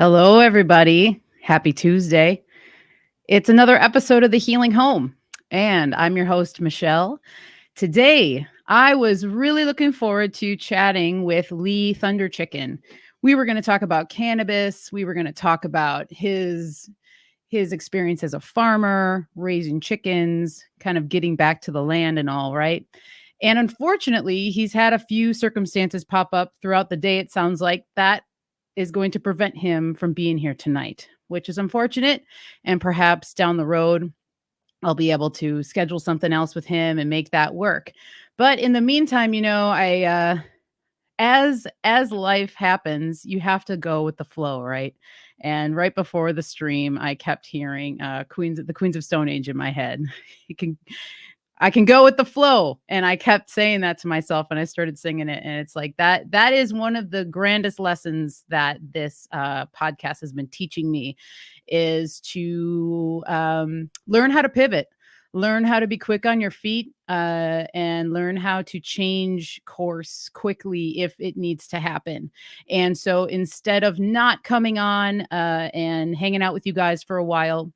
Hello, everybody. Happy Tuesday. It's another episode of The Healing Home, and I'm your host, Michelle. Today, I was really looking forward to chatting with Lee Thunder Chicken. We were going to talk about cannabis. We were going to talk about his experience as a farmer, raising chickens, kind of getting back to the land and all, right? And unfortunately, he's had a few circumstances pop up throughout the day. It sounds like that is going to prevent him from being here tonight, which is unfortunate. And perhaps down the road, I'll be able to schedule something else with him and make that work. But in the meantime, as life happens, you have to go with the flow, right? And right before the stream, I kept hearing the Queens of Stone Age in my head. You can I can go with the flow. And I kept saying that to myself and I started singing it. And it's like that is one of the grandest lessons that this podcast has been teaching me is to learn how to pivot, learn how to be quick on your feet, and learn how to change course quickly if it needs to happen. And so instead of not coming on and hanging out with you guys for a while,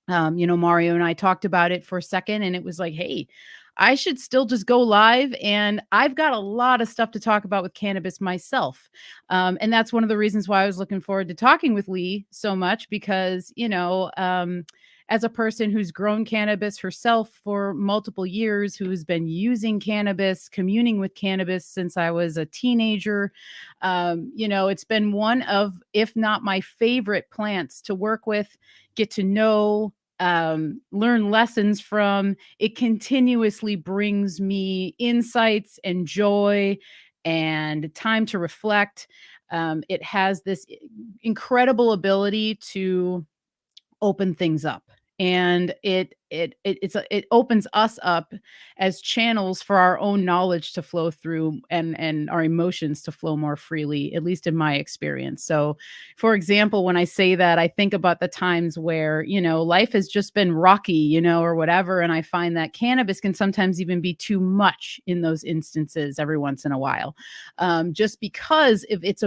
Mario and I talked about it for a second and it was like, hey, I should still just go live. And I've got a lot of stuff to talk about with cannabis myself. And that's one of the reasons why I was looking forward to talking with Lee so much because, as a person who's grown cannabis herself for multiple years, who's been using cannabis, communing with cannabis since I was a teenager, it's been one of, if not my favorite plants to work with, get to know, learn lessons from. It continuously brings me insights and joy and time to reflect. It has this incredible ability to open things up. And it opens us up as channels for our own knowledge to flow through and our emotions to flow more freely, at least in my experience. So, for example, when I say that, I think about the times where, life has just been rocky, or whatever. And I find that cannabis can sometimes even be too much in those instances every once in a while, just because if it's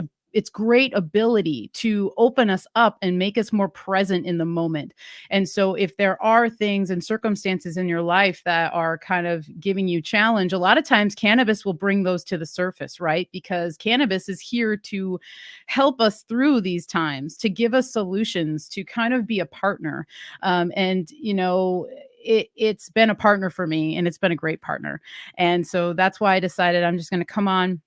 great ability to open us up and make us more present in the moment. And so if there are things and circumstances in your life that are kind of giving you challenge, a lot of times cannabis will bring those to the surface, right? Because cannabis is here to help us through these times, to give us solutions, to kind of be a partner. It's been a partner for me and it's been a great partner. And so that's why I decided I'm just going to come on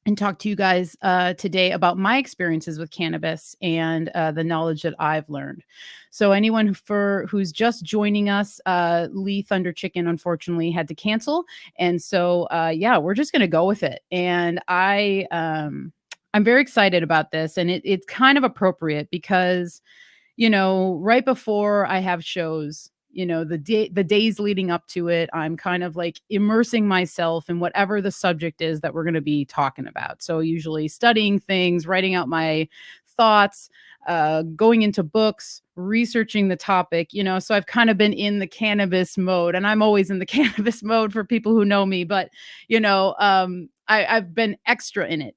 and talk to you guys today about my experiences with cannabis and the knowledge that I've learned. So anyone who's just joining us, Lee Thunder Chicken unfortunately had to cancel, and so we're just gonna go with it. And I'm very excited about this, and it's kind of appropriate because right before I have shows, the days leading up to it, I'm kind of like immersing myself in whatever the subject is that we're going to be talking about. So usually studying things, writing out my thoughts, going into books, researching the topic, so I've kind of been in the cannabis mode, and I'm always in the cannabis mode for people who know me, but I've been extra in it.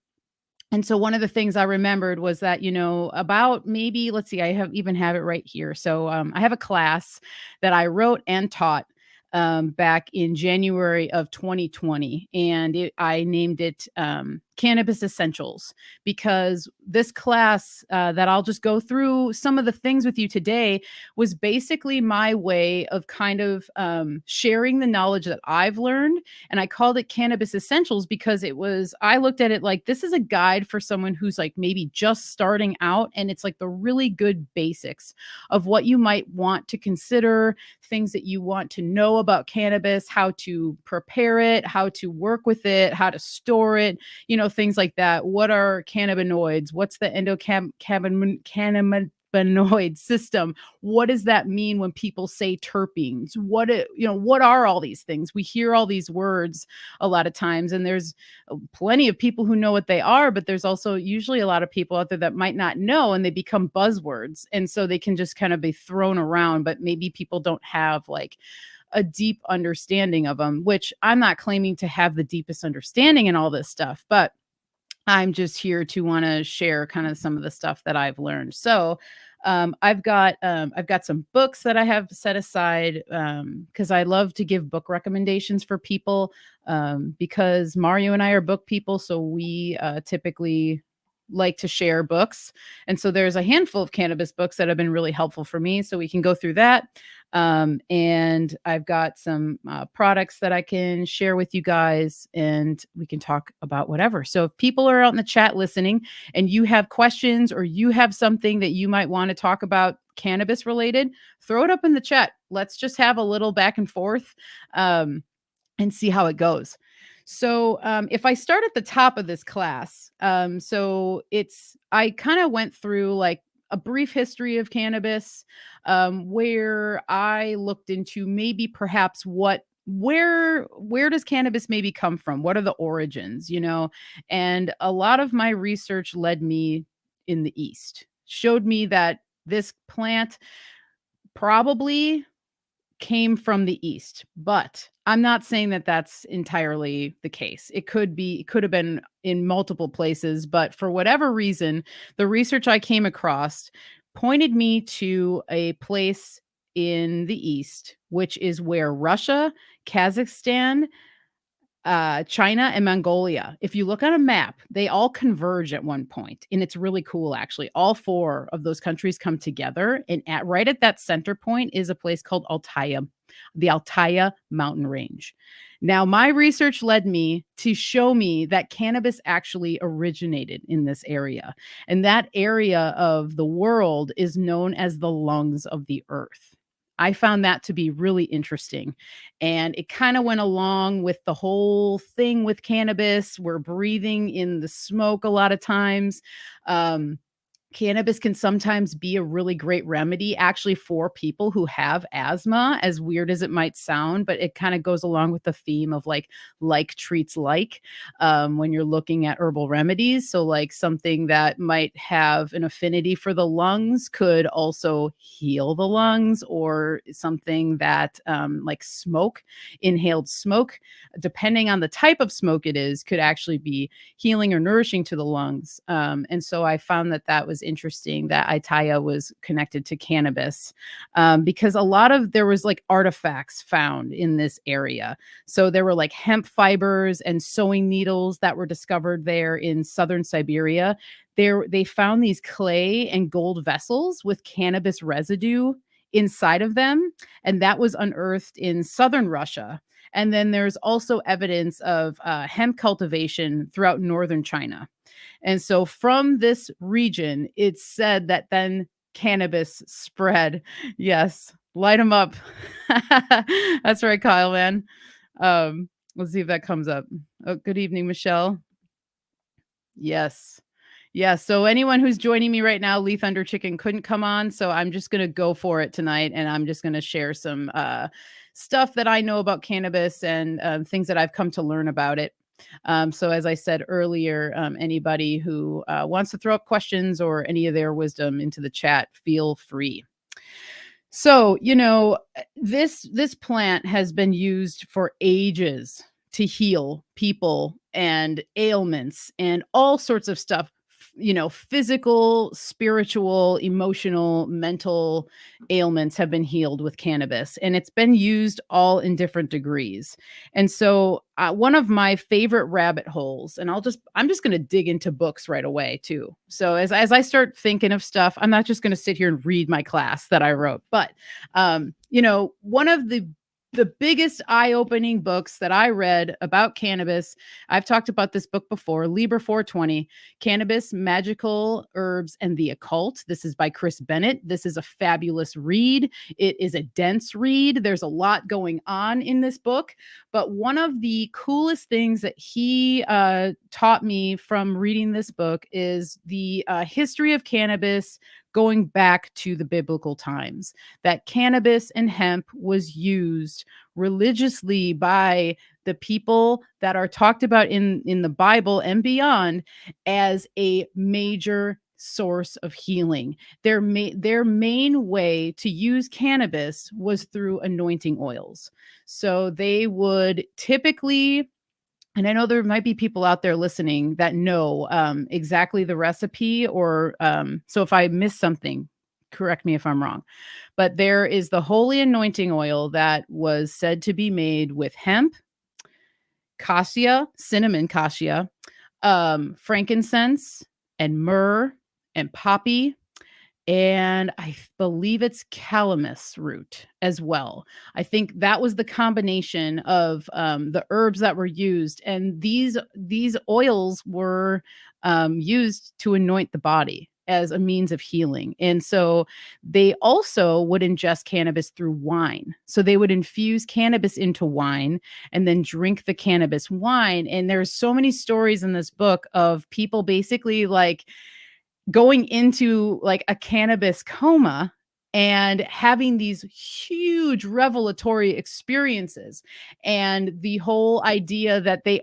And so one of the things I remembered was that, about maybe, let's see, I have it right here. So I have a class that I wrote and taught back in January of 2020. And I named it Cannabis Essentials, because this class that I'll just go through some of the things with you today was basically my way of kind of sharing the knowledge that I've learned. And I called it Cannabis Essentials because I looked at it like this is a guide for someone who's like maybe just starting out. And it's like the really good basics of what you might want to consider, things that you want to know about cannabis, how to prepare it, how to work with it, how to store it, things like that. What are cannabinoids? What's the cannabinoid system? What does that mean when people say terpenes? What are all these things? We hear all these words a lot of times, and there's plenty of people who know what they are, but there's also usually a lot of people out there that might not know, and they become buzzwords. And so they can just kind of be thrown around, but maybe people don't have like a deep understanding of them, which I'm not claiming to have the deepest understanding in all this stuff, but I'm just here to want to share kind of some of the stuff that I've learned. So, I've got some books that I have set aside because I love to give book recommendations for people because Mario and I are book people, so we typically like to share books. And so there's a handful of cannabis books that have been really helpful for me. So we can go through that. And I've got some products that I can share with you guys, and we can talk about whatever. So if people are out in the chat listening and you have questions or you have something that you might want to talk about cannabis related, throw it up in the chat. Let's just have a little back and forth and see how it goes. So if I start at the top of this class, I kind of went through like a brief history of cannabis, where I looked into maybe perhaps where does cannabis maybe come from? What are the origins, And a lot of my research led me in the East, showed me that this plant probably came from the East, but I'm not saying that that's entirely the case. It could have been in multiple places, but for whatever reason, the research I came across pointed me to a place in the East, which is where Russia, Kazakhstan, China and Mongolia. If you look on a map, they all converge at one point, and it's really cool. Actually, all four of those countries come together, and right at that center point is a place called Altai, the Altai mountain range. Now, my research led me to show me that cannabis actually originated in this area, and that area of the world is known as the lungs of the earth. I found that to be really interesting. And it kind of went along with the whole thing with cannabis. We're breathing in the smoke a lot of times. Um, Cannabis can sometimes be a really great remedy actually for people who have asthma, as weird as it might sound, but it kind of goes along with the theme of like treats like when you're looking at herbal remedies. So like something that might have an affinity for the lungs could also heal the lungs, or something that like smoke, inhaled smoke, depending on the type of smoke it is, could actually be healing or nourishing to the lungs. And so I found that that was interesting that Itaya was connected to cannabis, because there was like artifacts found in this area. So there were like hemp fibers and sewing needles that were discovered there in southern Siberia. They found these clay and gold vessels with cannabis residue inside of them, and that was unearthed in southern Russia. And then there's also evidence of hemp cultivation throughout northern China. And so from this region, it's said that then cannabis spread. Yes, light them up. That's right, Kyle, man. Let's see if that comes up. Oh, good evening, Michelle. Yes. Yeah, so anyone who's joining me right now, Lee Thunder Chicken couldn't come on, so I'm just gonna go for it tonight, and I'm just gonna share some stuff that I know about cannabis and things that I've come to learn about it. So as I said earlier, anybody who wants to throw up questions or any of their wisdom into the chat, feel free. So, this plant has been used for ages to heal people and ailments and all sorts of stuff, physical, spiritual, emotional, mental ailments have been healed with cannabis, and it's been used all in different degrees. And so, one of my favorite rabbit holes, and I'm just going to dig into books right away too. So as I start thinking of stuff, I'm not just going to sit here and read my class that I wrote, but one of the biggest eye-opening books that I read about cannabis. I've talked about this book before, Liber 420, Cannabis, Magical Herbs, and the Occult. This is by Chris Bennett. This is a fabulous read. It is a dense read. There's a lot going on in this book, but one of the coolest things that he taught me from reading this book is the history of cannabis going back to the biblical times, that cannabis and hemp was used religiously by the people that are talked about in the Bible and beyond as a major source of healing. Their main way to use cannabis was through anointing oils. So they would typically and I know there might be people out there listening that know exactly the recipe, or so if I miss something, correct me if I'm wrong. But there is the holy anointing oil that was said to be made with hemp, cassia, cinnamon cassia, frankincense, and myrrh, and poppy, and believe it's calamus root as well. I think that was the combination of the herbs that were used, and these oils were used to anoint the body as a means of healing. And so they also would ingest cannabis through wine. So they would infuse cannabis into wine and then drink the cannabis wine. And there's so many stories in this book of people basically like going into like a cannabis coma and having these huge revelatory experiences, and the whole idea that they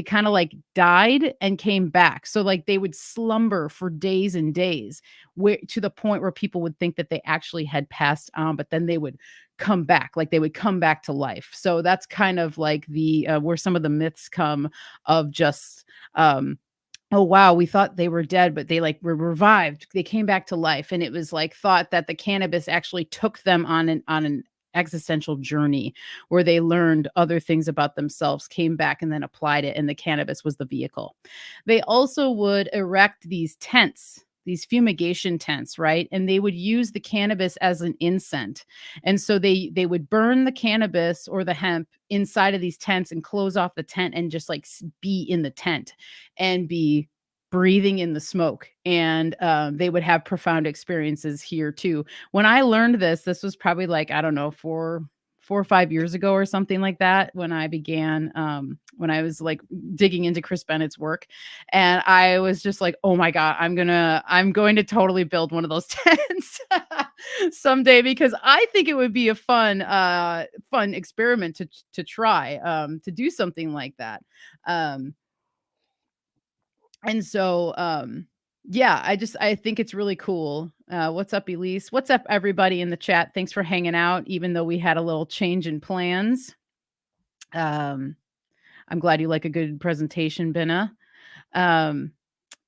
kind of like died and came back, so like they would slumber for days and days, where to the point where people would think that they actually had passed on, but then they would come back, like they would come back to life. So that's kind of like the where some of the myths come of just oh wow, we thought they were dead, but they like were revived. They came back to life, and it was like thought that the cannabis actually took them on an existential journey where they learned other things about themselves, came back and then applied it, and the cannabis was the vehicle. They also would erect these tents, these fumigation tents, right? And they would use the cannabis as an incense. And so they would burn the cannabis or the hemp inside of these tents and close off the tent and just like be in the tent and be breathing in the smoke. And they would have profound experiences here too. When I learned this was probably like, I don't know, 4 or 5 years ago or something like that, when I began when I was like digging into Chris Bennett's work. And I was just like, oh my God, I'm going to totally build one of those tents someday, because I think it would be a fun experiment to try to do something like that. Um and so, yeah, I think it's really cool. What's up, Elise? What's up, everybody in the chat? Thanks for hanging out, even though we had a little change in plans. Um, I'm glad you like a good presentation, Binna. Um,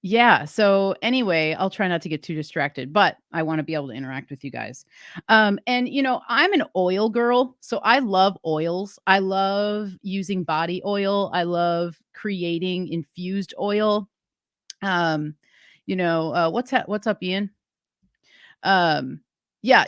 yeah. So anyway, I'll try not to get too distracted, but I want to be able to interact with you guys. And I'm an oil girl, so I love oils. I love using body oil. I love creating infused oil. What's up, Ian? Yeah,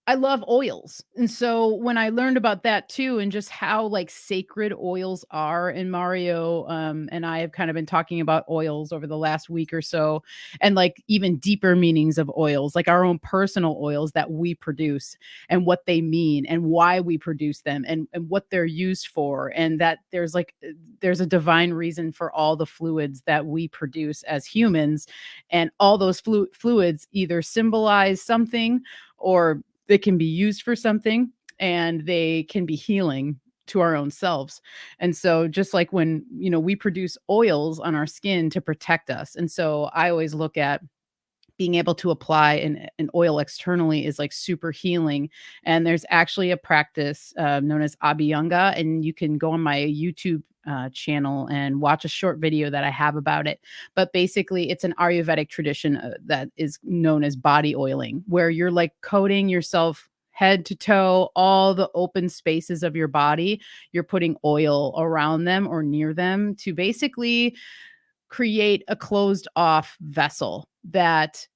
I love oils. And so when I learned about that too, and just how like sacred oils are, and Mario and I have kind of been talking about oils over the last week or so, and like even deeper meanings of oils, like our own personal oils that we produce, and what they mean, and why we produce them, and what they're used for, and that there's a divine reason for all the fluids that we produce as humans, and all those fluids either symbolize something, or they can be used for something, and they can be healing to our own selves. And so just like when we produce oils on our skin to protect us, and so I always look at being able to apply an oil externally is like super healing. And there's actually a practice known as abhyanga, and you can go on my YouTube channel and watch a short video that I have about it. But basically, it's an Ayurvedic tradition that is known as body oiling, where you're like coating yourself head to toe, all the open spaces of your body. You're putting oil around them or near them to basically create a closed off vessel that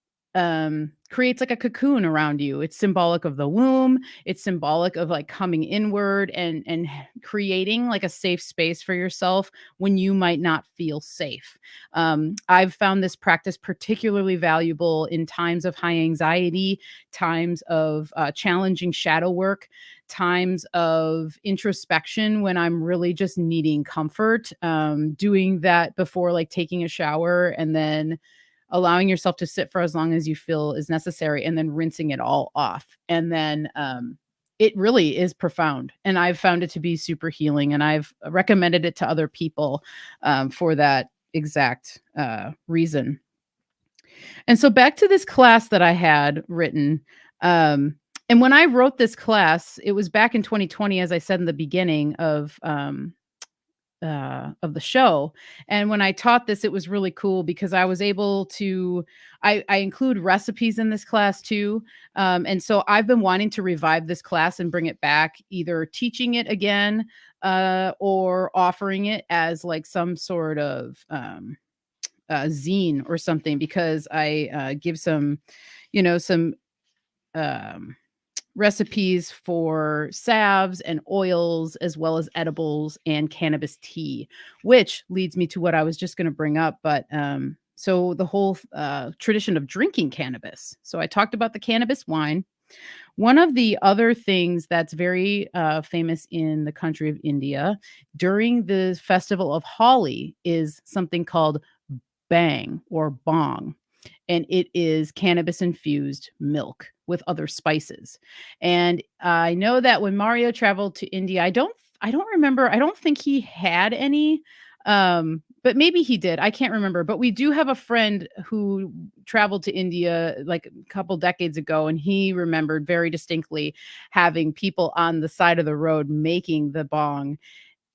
creates like a cocoon around you. It's symbolic of the womb. It's symbolic of like coming inward, and creating like a safe space for yourself when you might not feel safe. I've found this practice particularly valuable in times of high anxiety, times of challenging shadow work, times of introspection, when I'm really just needing comfort. Doing that before like taking a shower, and then allowing yourself to sit for as long as you feel is necessary, and then rinsing it all off. And then it really is profound. And I've found it to be super healing, and I've recommended it to other people for that exact reason. And so back to this class that I had written. And when I wrote this class, it was back in 2020, as I said in the beginning of of the show. And when I taught this, it was really cool because I was able to. I include recipes in this class too, and so I've been wanting to revive this class and bring it back, either teaching it again or offering it as like some sort of zine or something, because I give some, some um, recipes for salves and oils, as well as edibles and cannabis tea, which leads me to what I was just going to bring up. But so the whole tradition of drinking cannabis. So I talked about the cannabis wine. One of the other things that's very famous in the country of India during the festival of Holi is something called bang or bong, and it is cannabis infused milk with other spices. And I know that when Mario traveled to India, I don't remember, I don't think he had any, but maybe he did. I can't remember. But we do have a friend who traveled to India like a couple decades ago, and he remembered very distinctly having people on the side of the road making the bong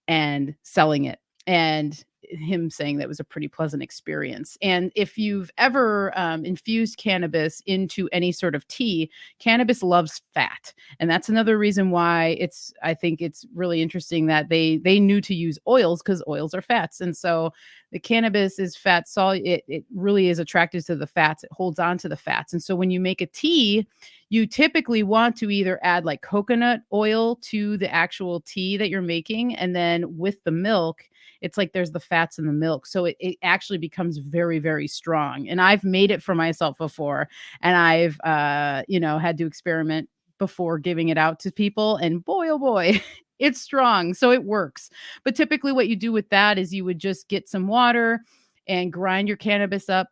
and selling it, and him saying that was a pretty pleasant experience. And if you've ever infused cannabis into any sort of tea, cannabis loves fat, and that's another reason why I think it's really interesting that they knew to use oils, because oils are fats. And so the cannabis is fat soluble. It really is attracted to the fats. It holds on to the fats. And so when you make a tea, you typically want to either add like coconut oil to the actual tea that you're making. And then with the milk, it's like there's the fats in the milk. So it actually becomes very, very strong. And I've made it for myself before. And I've, had to experiment before giving it out to people. And boy, oh boy, it's strong. So it works. But typically what you do with that is you would just get some water and grind your cannabis up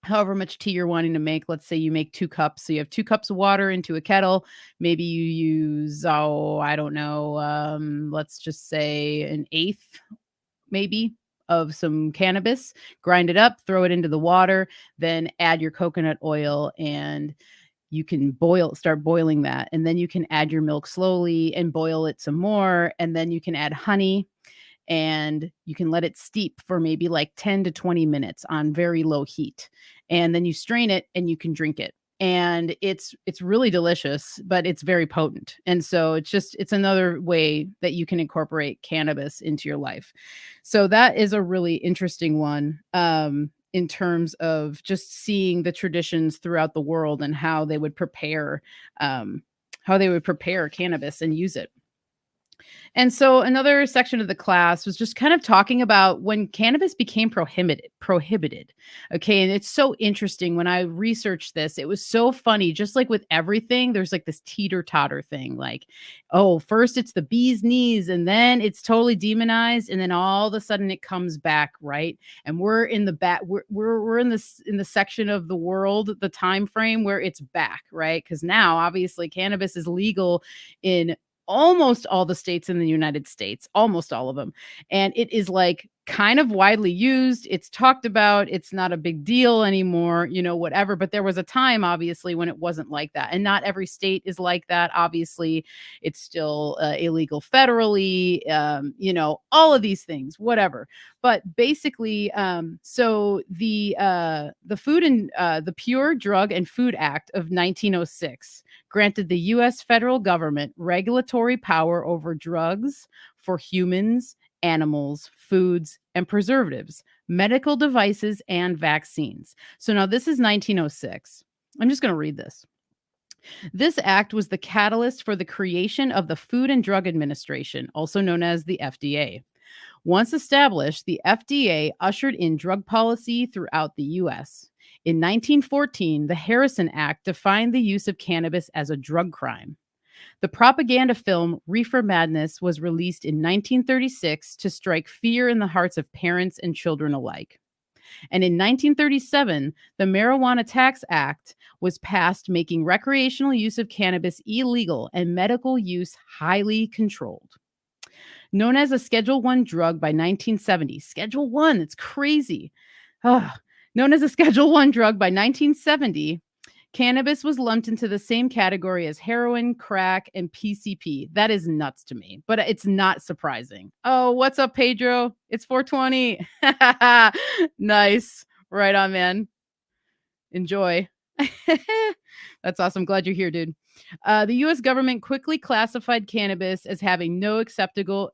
however much tea you're wanting to make. Let's say you make 2 cups. So you have 2 cups of water into a kettle. Maybe you use, I don't know, let's just say an eighth, maybe, of some cannabis. Grind it up, throw it into the water, then add your coconut oil, and you can start boiling that. And then you can add your milk slowly and boil it some more. And then you can add honey, and you can let it steep for maybe like 10 to 20 minutes on very low heat. And then you strain it and you can drink it. And it's really delicious, but it's very potent. And so it's another way that you can incorporate cannabis into your life. So that is a really interesting one, in terms of just seeing the traditions throughout the world and how they would prepare cannabis and use it. And so another section of the class was just kind of talking about when cannabis became prohibited. Okay. And it's so interesting when I researched this. It was so funny. Just like with everything, there's like this teeter-totter thing. Like, oh, first it's the bee's knees, and then it's totally demonized, and then all of a sudden it comes back, right? And we're in the back, we're in the section of the world, the time frame where it's back, right? Because now obviously cannabis is legal in almost all the states in the United States, almost all of them. And it is like kind of widely used. It's talked about. It's not a big deal anymore, whatever. But there was a time, obviously, when it wasn't like that. And not every state is like that. Obviously, it's still illegal federally, all of these things, whatever. But basically, so the Food and the Pure Drug and Food Act of 1906 granted the U.S. federal government regulatory power over drugs for humans, animals, foods, and preservatives, medical devices, and vaccines. So now this is 1906. I'm just going to read this. This act was the catalyst for the creation of the Food and Drug Administration, also known as the FDA. Once established, the FDA ushered in drug policy throughout the U.S. In 1914, the Harrison Act defined the use of cannabis as a drug crime. The propaganda film Reefer Madness was released in 1936 to strike fear in the hearts of parents and children alike. And in 1937, the Marijuana Tax Act was passed, making recreational use of cannabis illegal and medical use highly controlled. Known as a Schedule I drug by 1970, Schedule I, it's crazy. Known as a Schedule I drug by 1970, Cannabis was lumped into the same category as heroin, crack, and PCP. That is nuts to me, but it's not surprising. Oh, what's up, Pedro? It's 420. Nice. Right on, man. Enjoy. That's awesome. Glad you're here, dude. The U.S. government quickly classified cannabis as having no acceptable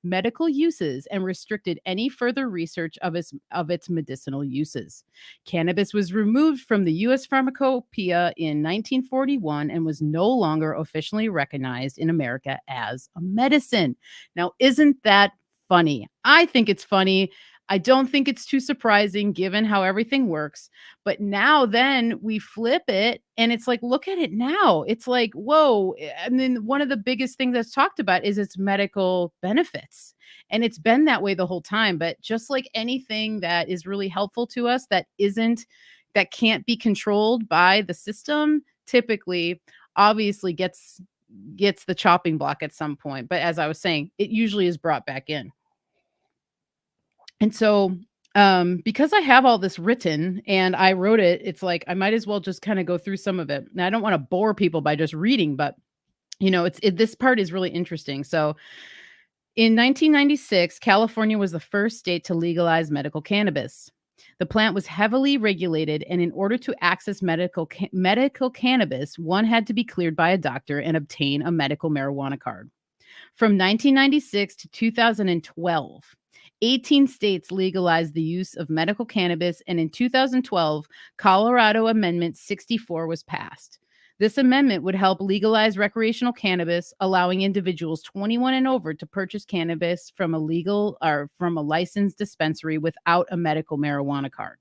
medical uses and restricted any further research of its medicinal uses. Cannabis was removed from the U.S. Pharmacopoeia in 1941 and was no longer officially recognized in America as a medicine. Now, isn't that funny? I think it's funny. I don't think it's too surprising given how everything works. But now then we flip it and it's like, look at it now. It's like, whoa. And then one of the biggest things that's talked about is its medical benefits. And it's been that way the whole time. But just like anything that is really helpful to us that can't be controlled by the system, typically, obviously gets the chopping block at some point. But as I was saying, it usually is brought back in. And so, because I have all this written and I wrote it, it's like I might as well just kind of go through some of it. And I don't want to bore people by just reading, but this part is really interesting. So, in 1996, California was the first state to legalize medical cannabis. The plant was heavily regulated, and in order to access medical cannabis, one had to be cleared by a doctor and obtain a medical marijuana card. From 1996 to 2012, 18 states legalized the use of medical cannabis, and in 2012, Colorado Amendment 64 was passed. This amendment would help legalize recreational cannabis, allowing individuals 21 and over to purchase cannabis from a licensed dispensary without a medical marijuana card.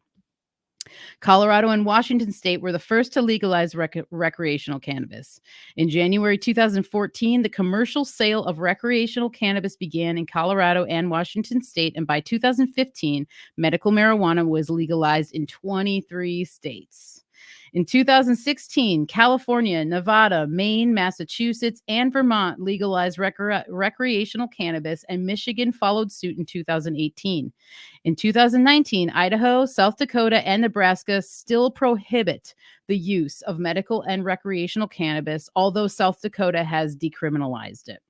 Colorado and Washington State were the first to legalize recreational cannabis. In January 2014, the commercial sale of recreational cannabis began in Colorado and Washington State, and by 2015, medical marijuana was legalized in 23 states. In 2016, California, Nevada, Maine, Massachusetts, and Vermont legalized recreational cannabis, and Michigan followed suit in 2018. In 2019, Idaho, South Dakota, and Nebraska still prohibit the use of medical and recreational cannabis, although South Dakota has decriminalized it.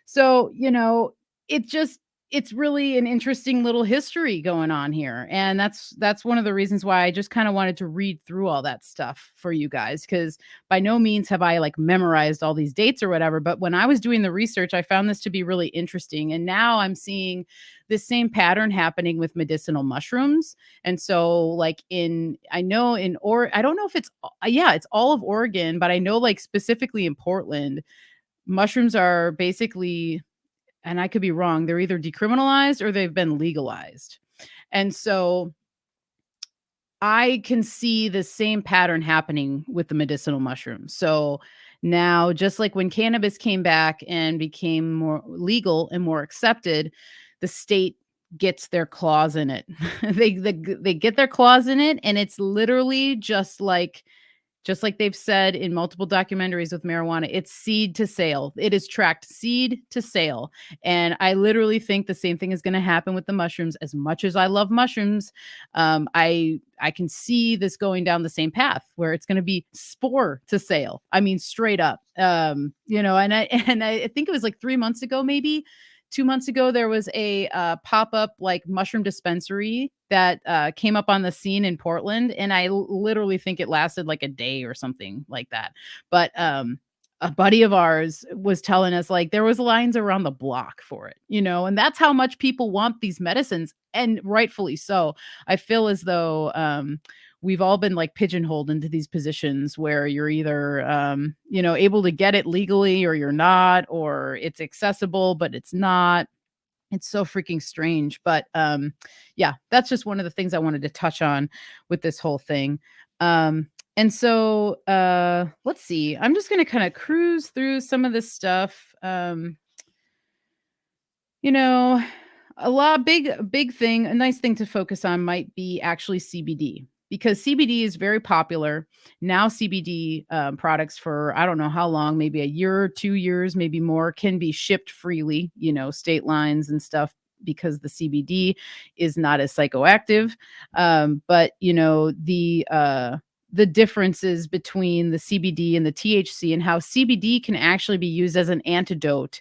So, it's really an interesting little history going on here. And that's one of the reasons why I just kind of wanted to read through all that stuff for you guys, because by no means have I like memorized all these dates or whatever. But when I was doing the research, I found this to be really interesting. And now I'm seeing this same pattern happening with medicinal mushrooms. And so like I don't know if it's all of Oregon, but I know like specifically in Portland, mushrooms are basically, and I could be wrong, they're either decriminalized or they've been legalized. And so I can see the same pattern happening with the medicinal mushrooms. So now, just like when cannabis came back and became more legal and more accepted, the state gets their claws in it. they get their claws in it, and it's literally just like they've said in multiple documentaries with marijuana, it's seed to sale. It is tracked seed to sale. And I literally think the same thing is going to happen with the mushrooms. As much as I love mushrooms, I can see this going down the same path where it's going to be spore to sale. I mean, straight up, and I think it was like 3 months ago, maybe 2 months ago, there was a pop-up like mushroom dispensary that came up on the scene in Portland. And I literally think it lasted like a day or something like that. But a buddy of ours was telling us like there was lines around the block for it, and that's how much people want these medicines, and rightfully so. I feel as though we've all been like pigeonholed into these positions where you're either, able to get it legally or you're not, or it's accessible, but it's not. It's so freaking strange. But yeah, that's just one of the things I wanted to touch on with this whole thing. And so let's see. I'm just going to kind of cruise through some of this stuff. Big thing, a nice thing to focus on might be actually CBD, because CBD is very popular. Now CBD products for, I don't know how long, maybe a year or 2 years, maybe more, can be shipped freely, state lines and stuff. because the CBD is not as psychoactive. But the differences between the CBD and the THC, and how CBD can actually be used as an antidote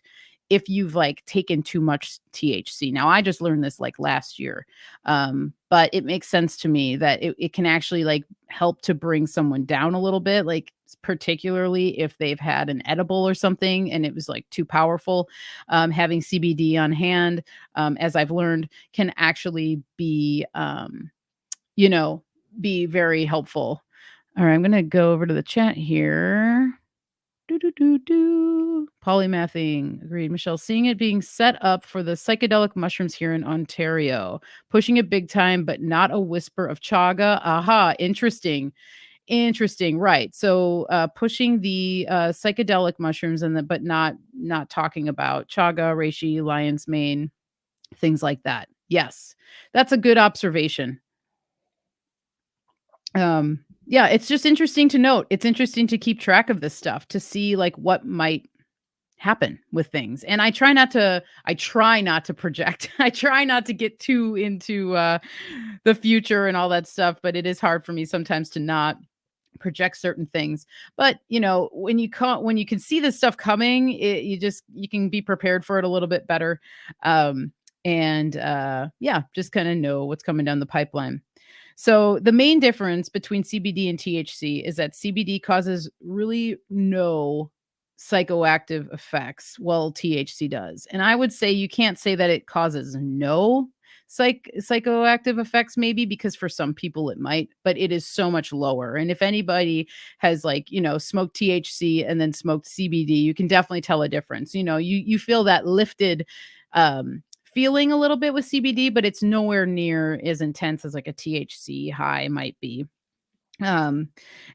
if you've like taken too much THC. Now, I just learned this like last year. But it makes sense to me that it can actually like help to bring someone down a little bit, like particularly if they've had an edible or something and it was like too powerful. Having CBD on hand, as I've learned, can actually you know, be very helpful. All right, I'm gonna go over to the chat here. Do, do, do, do. Polymathing. Agreed. Michelle, seeing it being set up for the psychedelic mushrooms here in Ontario, pushing it big time, but not a whisper of chaga. Aha, interesting. Interesting. Right. So pushing the psychedelic mushrooms but not talking about chaga, reishi, lion's mane, things like that. Yes. That's a good observation. Yeah, it's just interesting to note. It's interesting to keep track of this stuff to see like what might happen with things. And I try not to project. I try not to get too into the future and all that stuff, but it is hard for me sometimes to not project certain things. But when you can see this stuff coming, you can be prepared for it a little bit better. And yeah, just kind of know what's coming down the pipeline. So the main difference between CBD and THC is that CBD causes really no psychoactive effects, while THC does. And I would say you can't say that it causes no psychoactive effects, maybe, because for some people it might, but it is so much lower. And if anybody has like, smoked THC and then smoked CBD, you can definitely tell a difference. You feel that lifted feeling a little bit with CBD, but it's nowhere near as intense as like a THC high might be. And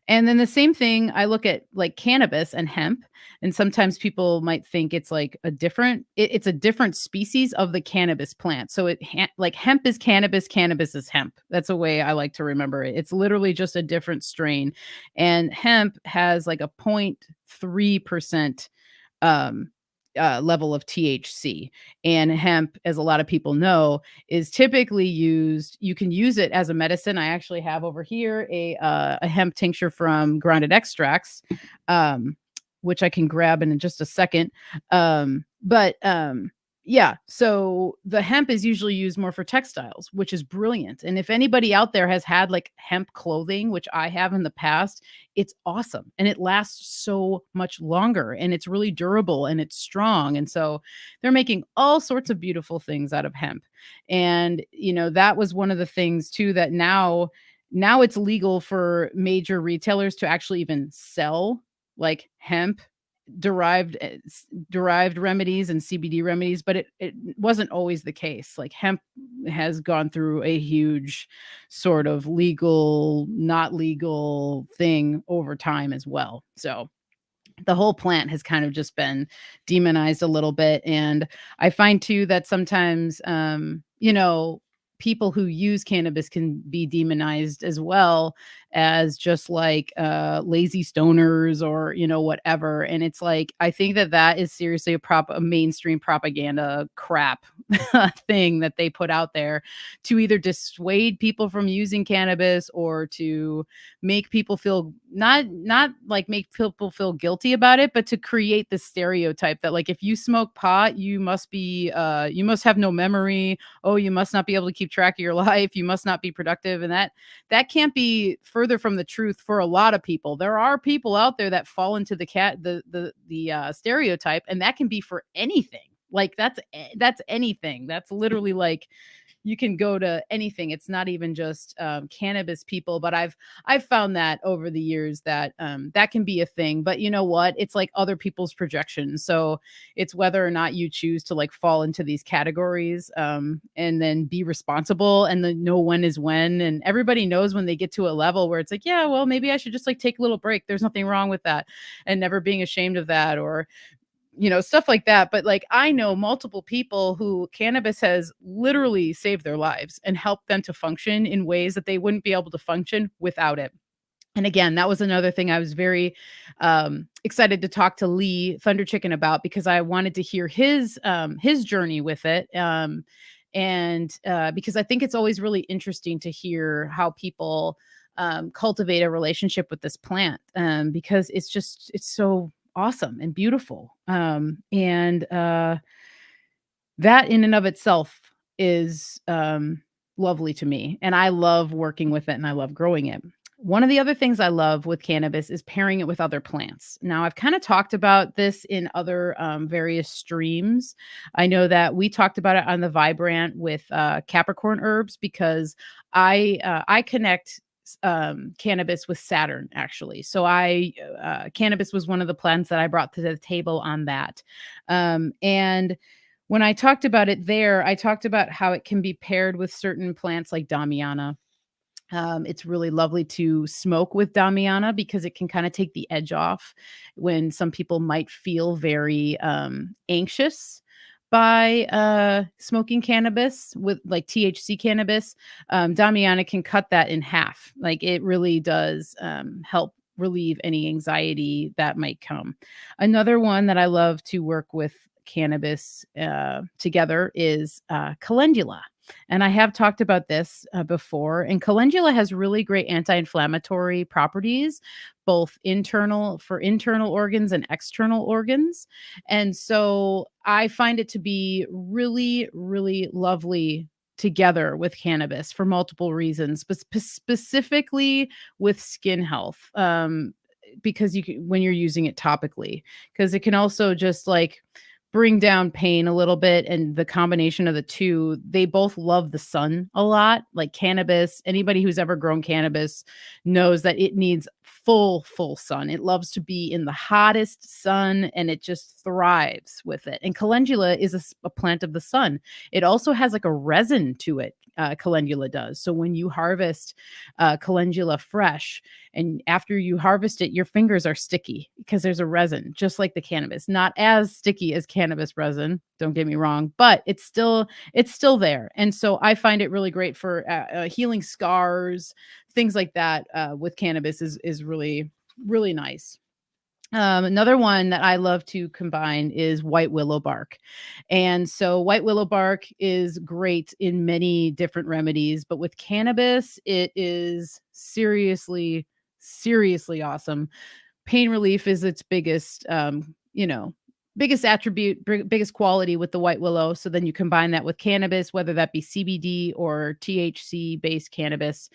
then the same thing, I look at like cannabis and hemp, and sometimes people might think it's like it's a different species of the cannabis plant. So like hemp is cannabis, cannabis is hemp. That's a way I like to remember it. It's literally just a different strain, and hemp has like a 0.3% level of THC. And hemp, as a lot of people know, is typically used. You can use it as a medicine. I actually have over here a hemp tincture from Grounded Extracts, which I can grab in just a second. But yeah, so the hemp is usually used more for textiles, which is brilliant. And if anybody out there has had like hemp clothing, which I have in the past, it's awesome. And it lasts so much longer, and it's really durable and it's strong. And so they're making all sorts of beautiful things out of hemp. And, that was one of the things too, that now it's legal for major retailers to actually even sell like hemp derived remedies and CBD remedies, but it wasn't always the case. Like hemp has gone through a huge sort of legal, not legal thing over time as well. So the whole plant has kind of just been demonized a little bit. And I find too that sometimes, people who use cannabis can be demonized as well as just like lazy stoners or whatever. And it's like, I think that is seriously a mainstream propaganda crap thing that they put out there to either dissuade people from using cannabis or to make people feel not like make people feel guilty about it, but to create this stereotype that like if you smoke pot, you must have no memory. Oh, you must not be able to keep track of your life. You must not be productive. And that can't be further from the truth for a lot of people. There are people out there that fall into the stereotype, and that can be for anything. Like that's anything. That's literally like you can go to anything. It's not even just cannabis people, but I've found that over the years that that can be a thing. But you know what? It's like other people's projections. So it's whether or not you choose to like fall into these categories and then be responsible and then know when is when. And everybody knows when they get to a level where it's like, yeah, well, maybe I should just like take a little break. There's nothing wrong with that, and never being ashamed of that, or stuff like that. But like, I know multiple people who cannabis has literally saved their lives and helped them to function in ways that they wouldn't be able to function without it. And again, that was another thing I was very excited to talk to Lee Thunder Chicken about, because I wanted to hear his journey with it. And because I think it's always really interesting to hear how people cultivate a relationship with this plant, because it's so awesome and beautiful. And that in and of itself is lovely to me. And I love working with it and I love growing it. One of the other things I love with cannabis is pairing it with other plants. Now, I've kind of talked about this in other various streams. I know that we talked about it on the Vibrant with Capricorn herbs, because I connect cannabis with Saturn, actually. So cannabis was one of the plants that I brought to the table on that. And when I talked about it there, I talked about how it can be paired with certain plants like Damiana. It's really lovely to smoke with Damiana because it can kind of take the edge off when some people might feel very anxious by smoking cannabis with like THC cannabis. Damiana can cut that in half. Like, it really does help relieve any anxiety that might come. Another one that I love to work with cannabis together is calendula. And I have talked about this before. And calendula has really great anti-inflammatory properties, both for internal organs and external organs. And so I find it to be really, really lovely together with cannabis for multiple reasons, but specifically with skin health. Because when you're using it topically, because it can also just like bring down pain a little bit, and the combination of the two, they both love the sun a lot. Like cannabis, anybody who's ever grown cannabis knows that it needs full sun. It loves to be in the hottest sun, and it just thrives with it. And calendula is a plant of the sun. It also has like a resin to it. Calendula does. So when you harvest calendula fresh, and after you harvest it, your fingers are sticky because there's a resin, just like the cannabis. Not as sticky as cannabis resin, don't get me wrong, but it's still there. And so I find it really great for healing scars, things like that. With cannabis is really, really nice. Another one that I love to combine is white willow bark. And so white willow bark is great in many different remedies, but with cannabis, it is seriously, seriously awesome. Pain relief is its biggest attribute, biggest quality with the white willow. So then you combine that with cannabis, whether that be CBD or THC based cannabis.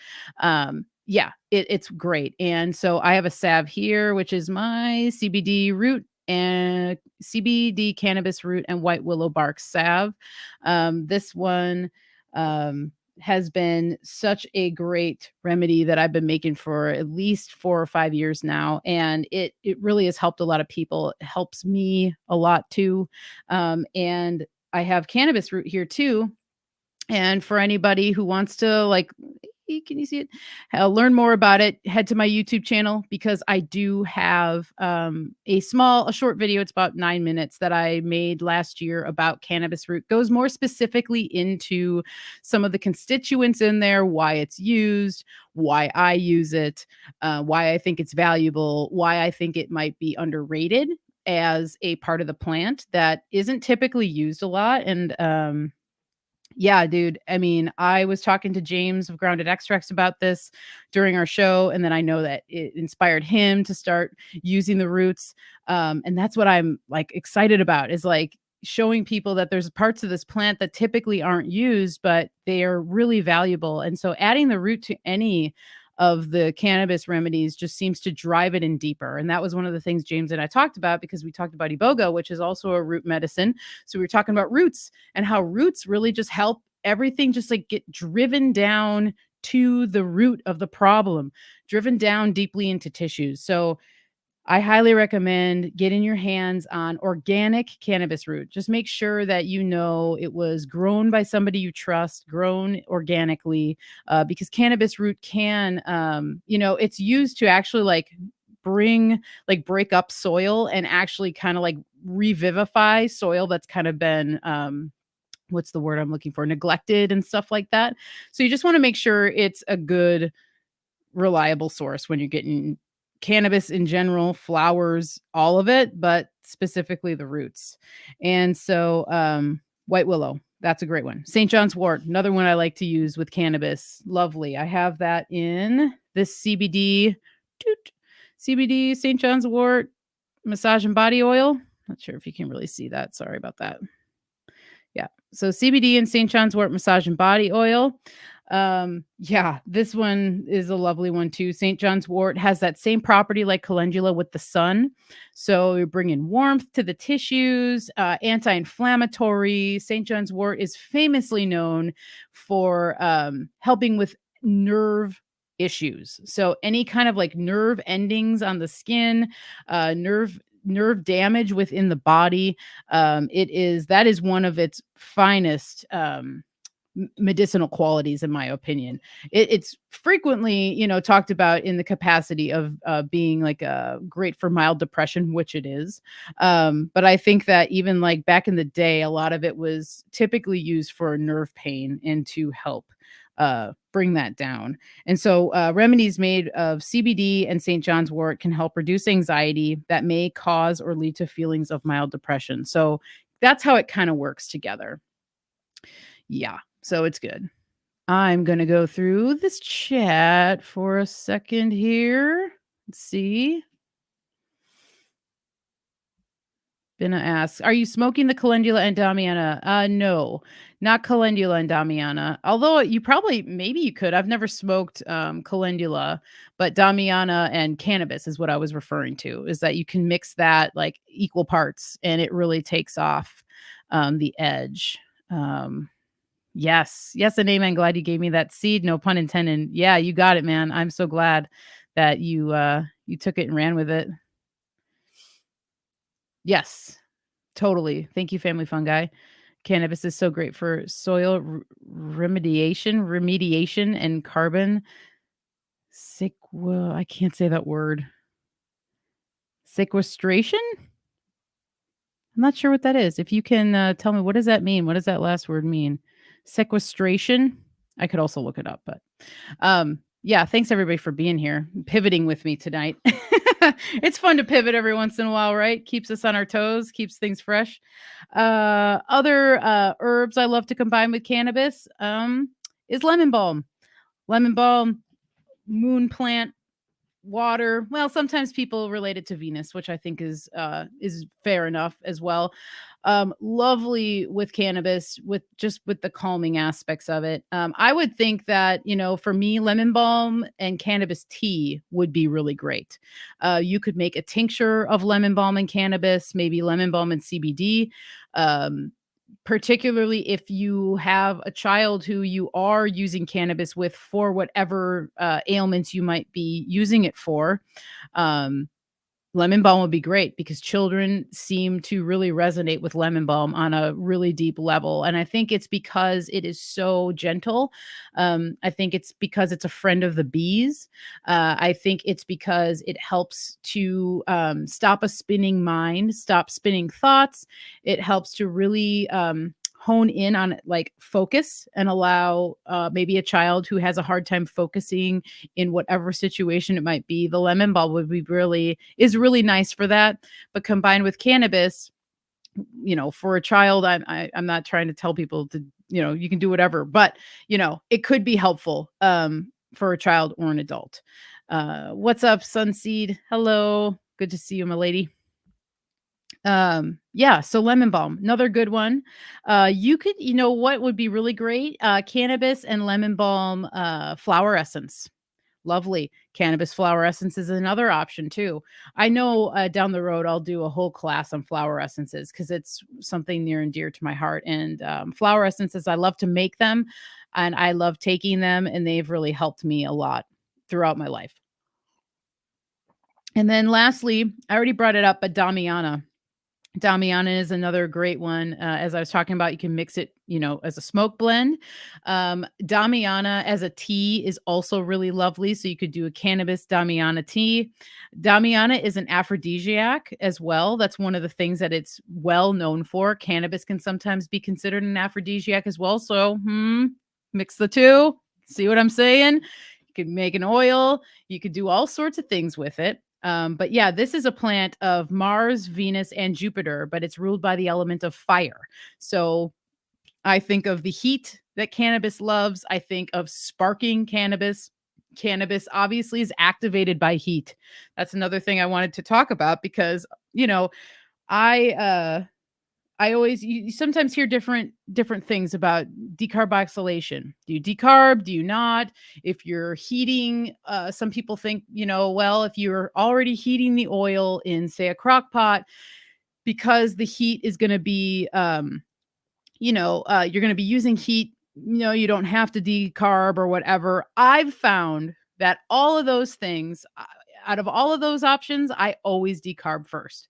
Yeah, it's great. And so I have a salve here, which is my CBD root and CBD cannabis root and white willow bark salve. This one has been such a great remedy that I've been making for at least 4 or 5 years now, and it really has helped a lot of people. It helps me a lot too. And I have cannabis root here too. And for anybody who wants to like, can you see it? Learn more about it, head to my YouTube channel, because I do have a short video. It's about 9 minutes that I made last year about cannabis root. Goes more specifically into some of the constituents in there, why it's used, why I use it, why I think it's valuable, why I think it might be underrated as a part of the plant that isn't typically used a lot. And yeah, dude. I mean, I was talking to James of Grounded Extracts about this during our show, and then I know that it inspired him to start using the roots. And that's what I'm like excited about, is like showing people that there's parts of this plant that typically aren't used, but they are really valuable. And so adding the root to any of the cannabis remedies just seems to drive it in deeper. And that was one of the things James and I talked about, because we talked about iboga, which is also a root medicine. So we were talking about roots and how roots really just help everything just like get driven down to the root of the problem, driven down deeply into tissues. So I highly recommend getting your hands on organic cannabis root. Just make sure that you know it was grown by somebody you trust, grown organically, because cannabis root can, it's used to actually break up soil and actually kind of like revivify soil that's kind of been, what's the word I'm looking for, neglected and stuff like that. So you just want to make sure it's a good reliable source when you're getting cannabis in general, flowers, all of it, but specifically the roots. And so, white willow, that's a great one. St. John's wort, another one I like to use with cannabis. Lovely. I have that in this CBD, toot, CBD St. John's wort massage and body oil. Not sure if you can really see that. Sorry about that. Yeah. So CBD and St. John's wort massage and body oil. Yeah, this one is a lovely one too. St. John's wort has that same property like calendula with the sun. So you're bringing warmth to the tissues, anti-inflammatory. St. John's wort is famously known for helping with nerve issues. So any kind of like nerve endings on the skin, nerve damage within the body, that is one of its finest medicinal qualities, in my opinion. It's frequently, talked about in the capacity of being like great for mild depression, which it is. But I think that even like back in the day, a lot of it was typically used for nerve pain and to help bring that down. And so remedies made of CBD and St. John's wort can help reduce anxiety that may cause or lead to feelings of mild depression. So that's how it kind of works together. Yeah. So it's good. I'm going to go through this chat for a second here. Let's see. Bina asks, are you smoking the calendula and damiana? No, not calendula and damiana. Although maybe you could. I've never smoked calendula, but damiana and cannabis is what I was referring to, is that you can mix that like equal parts and it really takes off the edge. Yes, and amen. Glad you gave me that seed. No pun intended. Yeah, you got it, man. I'm so glad that you took it and ran with it. Yes, totally. Thank you, Family Fungi. Cannabis is so great for soil remediation and carbon. I can't say that word. Sequestration? I'm not sure what that is. If you can tell me, what does that mean? What does that last word mean? Sequestration? I could also look it up, but yeah, thanks everybody for being here, pivoting with me tonight. It's fun to pivot every once in a while, right? Keeps us on our toes, keeps things fresh. Other herbs I love to combine with cannabis is lemon balm. Lemon balm, moon plant, water. Well, sometimes people relate it to Venus, which I think is fair enough as well. Lovely with cannabis, with the calming aspects of it. I would think that, for me, lemon balm and cannabis tea would be really great. You could make a tincture of lemon balm and cannabis, maybe lemon balm and CBD. Particularly if you have a child who you are using cannabis with for whatever ailments you might be using it for. Lemon balm would be great because children seem to really resonate with lemon balm on a really deep level. And I think it's because it is so gentle. I think it's because it's a friend of the bees. I think it's because it helps to stop a spinning mind, stop spinning thoughts. It helps to really hone in on like focus and allow maybe a child who has a hard time focusing in whatever situation it might be. The lemon balm is really nice for that. But combined with cannabis, for a child, I'm not trying to tell people to, you can do whatever, but it could be helpful for a child or an adult. What's up, Sunseed? Hello, good to see you, my lady. Yeah, so lemon balm, another good one. You could, what would be really great? Cannabis and lemon balm flower essence. Lovely. Cannabis flower essence is another option too. I know down the road I'll do a whole class on flower essences because it's something near and dear to my heart. And flower essences, I love to make them and I love taking them, and they've really helped me a lot throughout my life. And then lastly, I already brought it up, but Damiana. Damiana is another great one. As I was talking about, you can mix it, as a smoke blend. Damiana as a tea is also really lovely. So you could do a cannabis Damiana tea. Damiana is an aphrodisiac as well. That's one of the things that it's well known for. Cannabis can sometimes be considered an aphrodisiac as well. So mix the two. See what I'm saying? could make an oil. You could do all sorts of things with it. But yeah, this is a plant of Mars, Venus, and Jupiter, but it's ruled by the element of fire. So I think of the heat that cannabis loves. I think of sparking cannabis. Cannabis obviously is activated by heat. That's another thing I wanted to talk about because, I I always you sometimes hear different things about decarboxylation. Do you decarb? Do you not? If you're heating, some people think, well, if you're already heating the oil in, say, a crock pot, because the heat is going to be you're going to be using heat, you don't have to decarb or whatever. I've found that all of those things, out of all of those options, I always decarb first,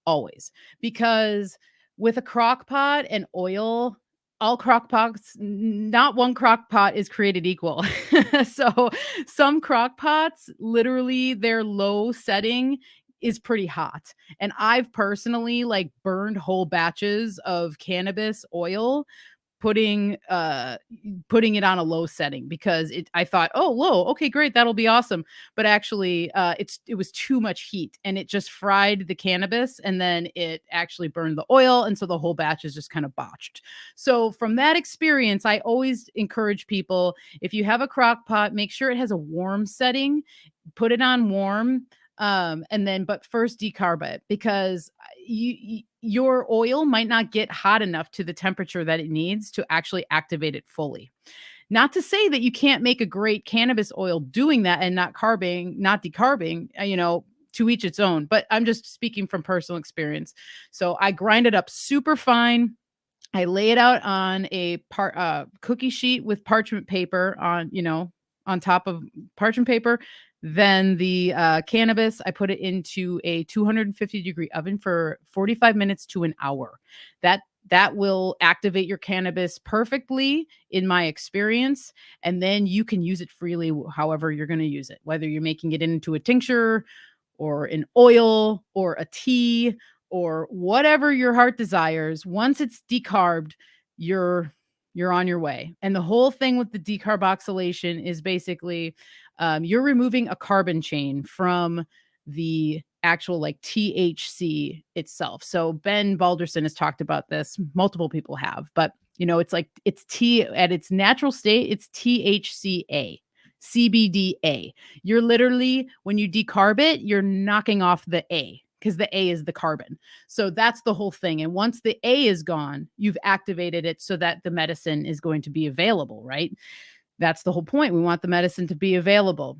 always, because with a crock pot and oil, all crock pots, not one crock pot is created equal. So some crock pots, literally their low setting is pretty hot. And I've personally like burned whole batches of cannabis oil putting it on a low setting because I thought, oh, low, okay, great, that'll be awesome. But actually it was too much heat and it just fried the cannabis and then it actually burned the oil, and so the whole batch is just kind of botched. So from that experience, I always encourage people, if you have a crock pot, make sure it has a warm setting, put it on warm, and then but first decarb it, because your oil might not get hot enough to the temperature that it needs to actually activate it fully. Not to say that you can't make a great cannabis oil doing that and not decarbing, to each its own, but I'm just speaking from personal experience. So I grind it up super fine. I lay it out on a cookie sheet with parchment paper on top of parchment paper. Then the cannabis, I put it into a 250-degree oven for 45 minutes to an hour. That will activate your cannabis perfectly, in my experience. And then you can use it freely, however you're going to use it, whether you're making it into a tincture or an oil or a tea or whatever your heart desires. Once it's decarbed, you're on your way. And the whole thing with the decarboxylation is basically you're removing a carbon chain from the actual like THC itself. So Ben Balderson has talked about this. Multiple people have, but it's like it's T at its natural state. It's THCA, CBDA. You're literally, when you decarb it, you're knocking off the A, because the A is the carbon. So that's the whole thing. And once the A is gone, you've activated it so that the medicine is going to be available, right? That's the whole point. We want the medicine to be available.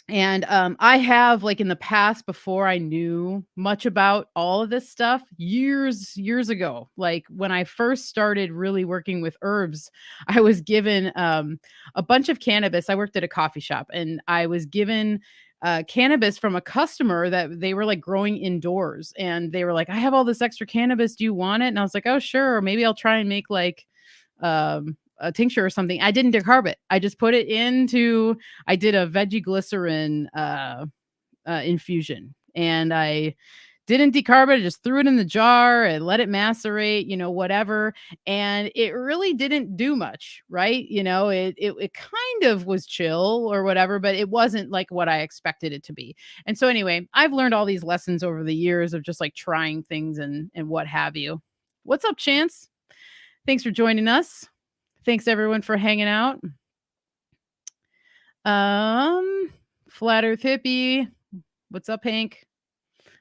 And I have, like, in the past, before I knew much about all of this stuff, years ago, like when I first started really working with herbs, I was given a bunch of cannabis. I worked at a coffee shop and I was given cannabis from a customer that they were like growing indoors. And they were like, I have all this extra cannabis. Do you want it? And I was like, oh, sure. Or maybe I'll try and make like a tincture or something. I didn't decarb it. I just put it I did a veggie glycerin infusion, and I didn't decarb it. I just threw it in the jar and let it macerate, whatever. And it really didn't do much, right? It kind of was chill or whatever, but it wasn't like what I expected it to be. And so anyway, I've learned all these lessons over the years of just like trying things and what have you. What's up, Chance? Thanks for joining us. Thanks everyone for hanging out. Flat Earth Hippie. What's up, Hank?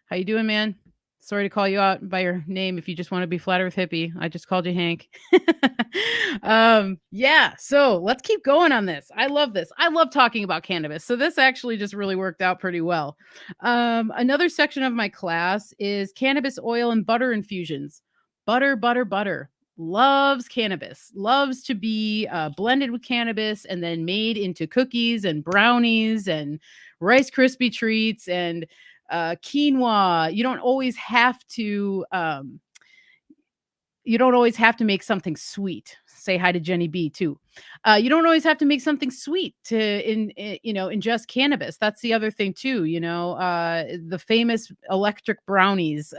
How you doing, man? Sorry to call you out by your name if you just want to be Flat Earth Hippie. I just called you Hank. Yeah, so let's keep going on this. I love this. I love talking about cannabis. So this actually just really worked out pretty well. Another section of my class is cannabis oil and butter infusions. Butter. Loves cannabis, loves to be blended with cannabis and then made into cookies and brownies and Rice Krispie treats and quinoa. You don't always have to make something sweet. Say hi to Jenny B too. You don't always have to make something sweet to ingest cannabis. That's the other thing too. The famous electric brownies.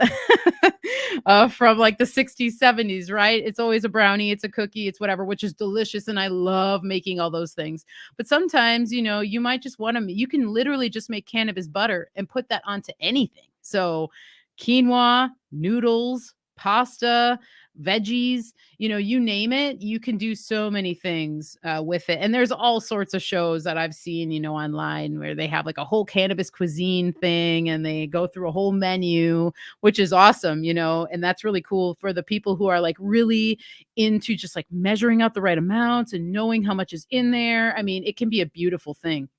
from like the 60s, 70s, right? It's always a brownie, it's a cookie, it's whatever, which is delicious. And I love making all those things. But sometimes, you might just want to, you can literally just make cannabis butter and put that onto anything. So quinoa, noodles, pasta, veggies, you name it, you can do so many things with it. And there's all sorts of shows that I've seen, online where they have like a whole cannabis cuisine thing and they go through a whole menu, which is awesome, and that's really cool for the people who are like really into just like measuring out the right amounts and knowing how much is in there. I mean, it can be a beautiful thing.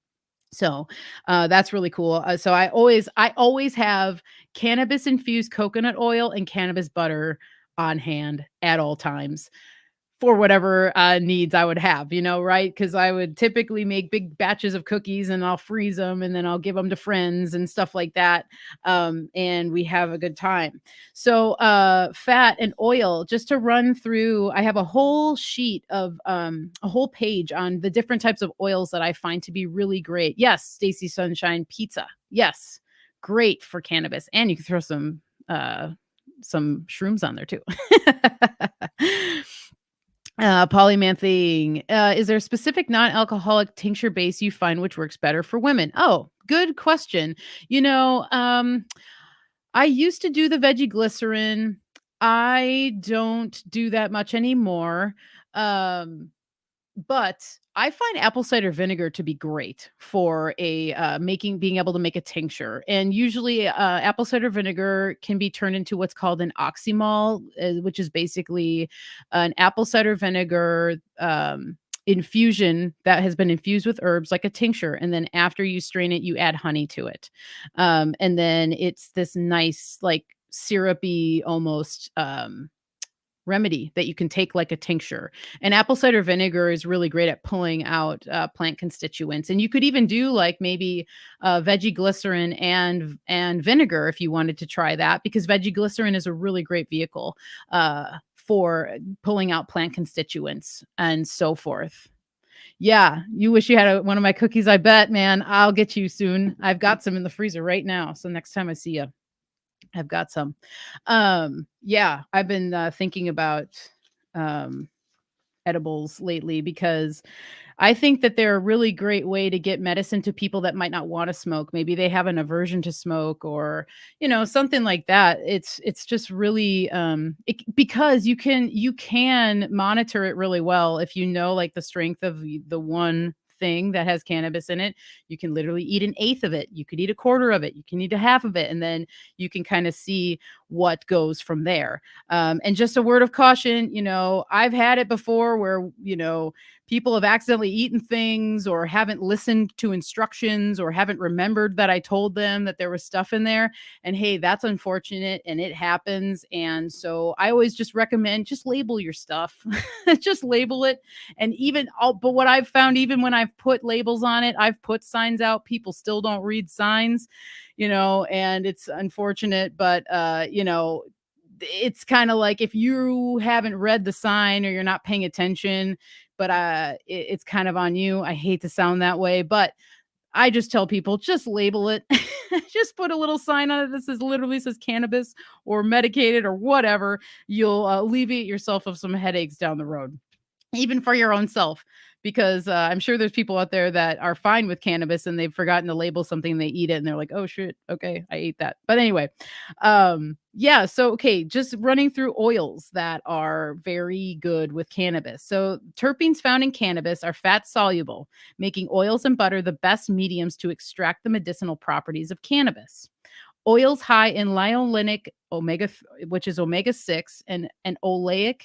So, that's really cool. So I always have cannabis infused coconut oil and cannabis butter on hand at all times for whatever, needs I would have, right? Because I would typically make big batches of cookies and I'll freeze them and then I'll give them to friends and stuff like that, and we have a good time. So, fat and oil, just to run through, I have a whole sheet of, a whole page on the different types of oils that I find to be really great. Yes, Stacy Sunshine Pizza. Yes, great for cannabis, and you can throw some shrooms on there too. Polymanthine. Is there a specific non-alcoholic tincture base you find which works better for women? Oh, good question. I used to do the veggie glycerin. I don't do that much anymore. Um, but I find apple cider vinegar to be great for being able to make a tincture. And usually, apple cider vinegar can be turned into what's called an oxymol, which is basically an apple cider vinegar infusion that has been infused with herbs like a tincture. And then after you strain it, you add honey to it. And then it's this nice, like syrupy almost, remedy that you can take like a tincture. And apple cider vinegar is really great at pulling out plant constituents. And you could even do like maybe veggie glycerin and vinegar if you wanted to try that, because veggie glycerin is a really great vehicle for pulling out plant constituents and so forth. Yeah, you wish you had one of my cookies, I bet, man. I'll get you soon. I've got some in the freezer right now. So next time I see you, I've got some. Yeah, I've been thinking about um, edibles lately because I think that they're a really great way to get medicine to people that might not want to smoke. Maybe they have an aversion to smoke or, something like that. It's just really because you can monitor it really well if you know like the strength of the one thing that has cannabis in it. You can literally eat an eighth of it. You could eat a quarter of it. You can eat a half of it. And then you can kind of see what goes from there. And just a word of caution, I've had it before where, people have accidentally eaten things or haven't listened to instructions or haven't remembered that I told them that there was stuff in there. And hey, that's unfortunate and it happens. And so I always just recommend just label your stuff, just label it. And but what I've found, even when I've put labels on it, I've put signs out, people still don't read signs, and it's unfortunate, but, it's kind of like if you haven't read the sign or you're not paying attention, but it's kind of on you. I hate to sound that way, but I just tell people just label it. Just put a little sign on it that says cannabis or medicated or whatever. You'll alleviate yourself of some headaches down the road, even for your own self, because I'm sure there's people out there that are fine with cannabis and they've forgotten to label something, they eat it and they're like, oh shit, okay, I ate that. But anyway, yeah, so okay, just running through oils that are very good with cannabis. So terpenes found in cannabis are fat soluble, making oils and butter the best mediums to extract the medicinal properties of cannabis. Oils high in linolenic which is omega 6, and oleic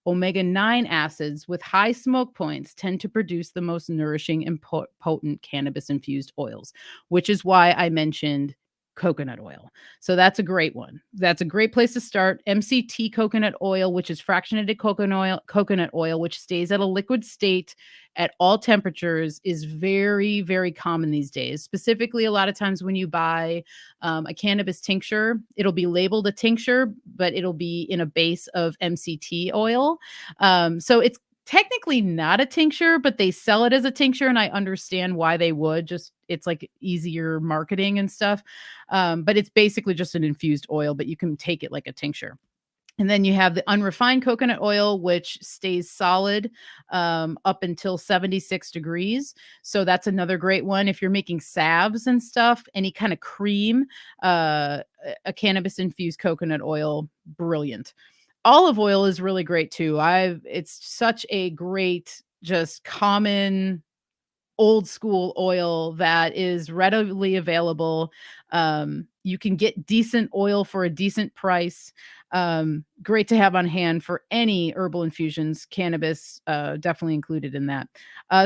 omega 9 acids with high smoke points tend to produce the most nourishing and potent cannabis infused oils, which is why I mentioned coconut oil. So that's a great one. That's a great place to start. MCT coconut oil, which is fractionated coconut oil, which stays at a liquid state at all temperatures, is very, very common these days. Specifically, a lot of times when you buy a cannabis tincture, it'll be labeled a tincture, but it'll be in a base of MCT oil. So it's technically not a tincture, but they sell it as a tincture, and I understand why they would. Just it's like easier marketing and stuff. But it's basically just an infused oil, but you can take it like a tincture. And then you have the unrefined coconut oil, which stays solid up until 76 degrees. So that's another great one. If you're making salves and stuff, any kind of cream, a cannabis infused coconut oil, brilliant. Olive oil is really great too. It's such a great, just common old school oil that is readily available. You can get decent oil for a decent price. Great to have on hand for any herbal infusions, cannabis definitely included in that.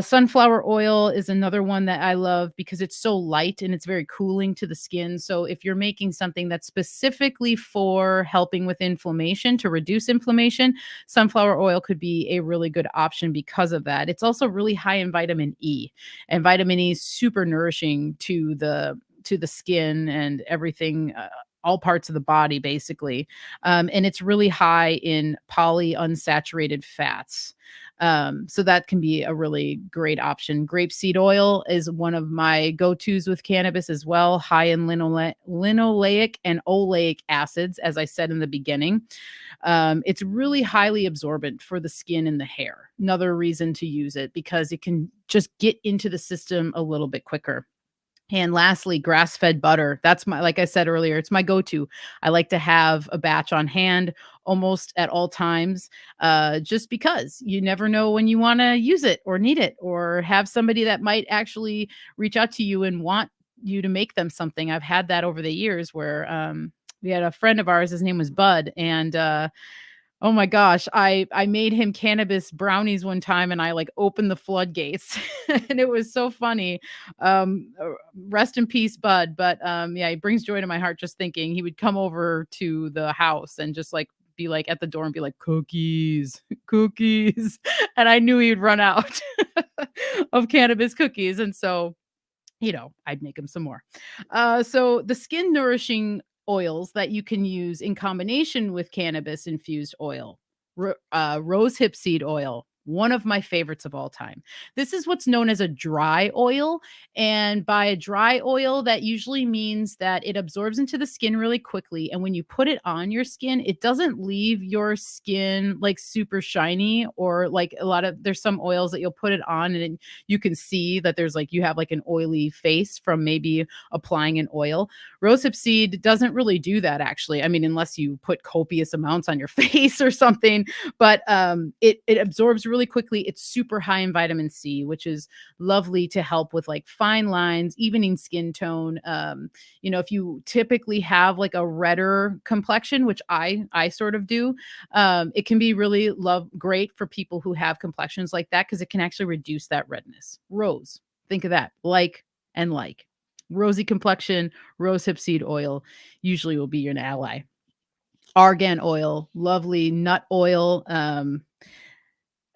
Sunflower oil is another one that I love because it's so light and it's very cooling to the skin. So if you're making something that's specifically for helping with inflammation, to reduce inflammation, sunflower oil could be a really good option because of that. It's also really high in vitamin E, and vitamin E is super nourishing to the skin and everything, all parts of the body, basically. And it's really high in polyunsaturated fats. So that can be a really great option. Grapeseed oil is one of my go-tos with cannabis as well, high in linoleic and oleic acids, as I said in the beginning. It's really highly absorbent for the skin and the hair. Another reason to use it because it can just get into the system a little bit quicker. And lastly, grass-fed butter. That's my, like I said earlier, it's my go-to. I like to have a batch on hand almost at all times, just because you never know when you want to use it or need it, or have somebody that might actually reach out to you and want you to make them something. I've had that over the years where we had a friend of ours, his name was Bud, and oh my gosh, I made him cannabis brownies one time, and I, like, opened the floodgates, and it was so funny. Rest in peace, Bud, but, yeah, he brings joy to my heart just thinking he would come over to the house and just, like, be, like, at the door and be like, "Cookies, cookies," and I knew he'd run out of cannabis cookies, and so I'd make them some more. So the skin nourishing oils that you can use in combination with cannabis infused oil, rose hip seed oil, one of my favorites of all time. This is what's known as a dry oil. And by a dry oil, that usually means that it absorbs into the skin really quickly. And when you put it on your skin, it doesn't leave your skin like super shiny, or like there's some oils that you'll put it on and you can see that there's like, you have like an oily face from maybe applying an oil. Rosehip seed doesn't really do that, actually. I mean, unless you put copious amounts on your face or something, but it absorbs really quickly. It's super high in vitamin C, which is lovely to help with like fine lines, evening skin tone. If you typically have like a redder complexion, which I sort of do, it can be really great for people who have complexions like that, because it can actually reduce that redness. Rose, think of that, and like. Rosy complexion, rose hip seed oil usually will be an ally. Argan oil, lovely nut oil.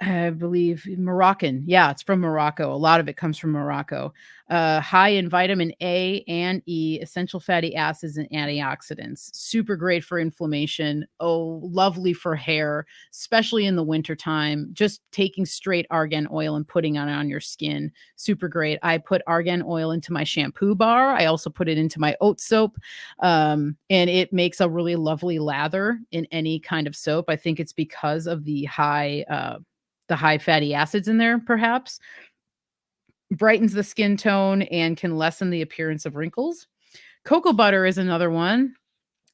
I believe Moroccan. Yeah, it's from Morocco. A lot of it comes from Morocco. High in vitamin A and E, essential fatty acids, and antioxidants. Super great for inflammation. Oh, lovely for hair, especially in the wintertime. Just taking straight argan oil and putting it on your skin. Super great. I put argan oil into my shampoo bar. I also put it into my oat soap. And it makes a really lovely lather in any kind of soap. I think it's because of the high fatty acids in there, perhaps. Brightens the skin tone and can lessen the appearance of wrinkles. Cocoa butter is another one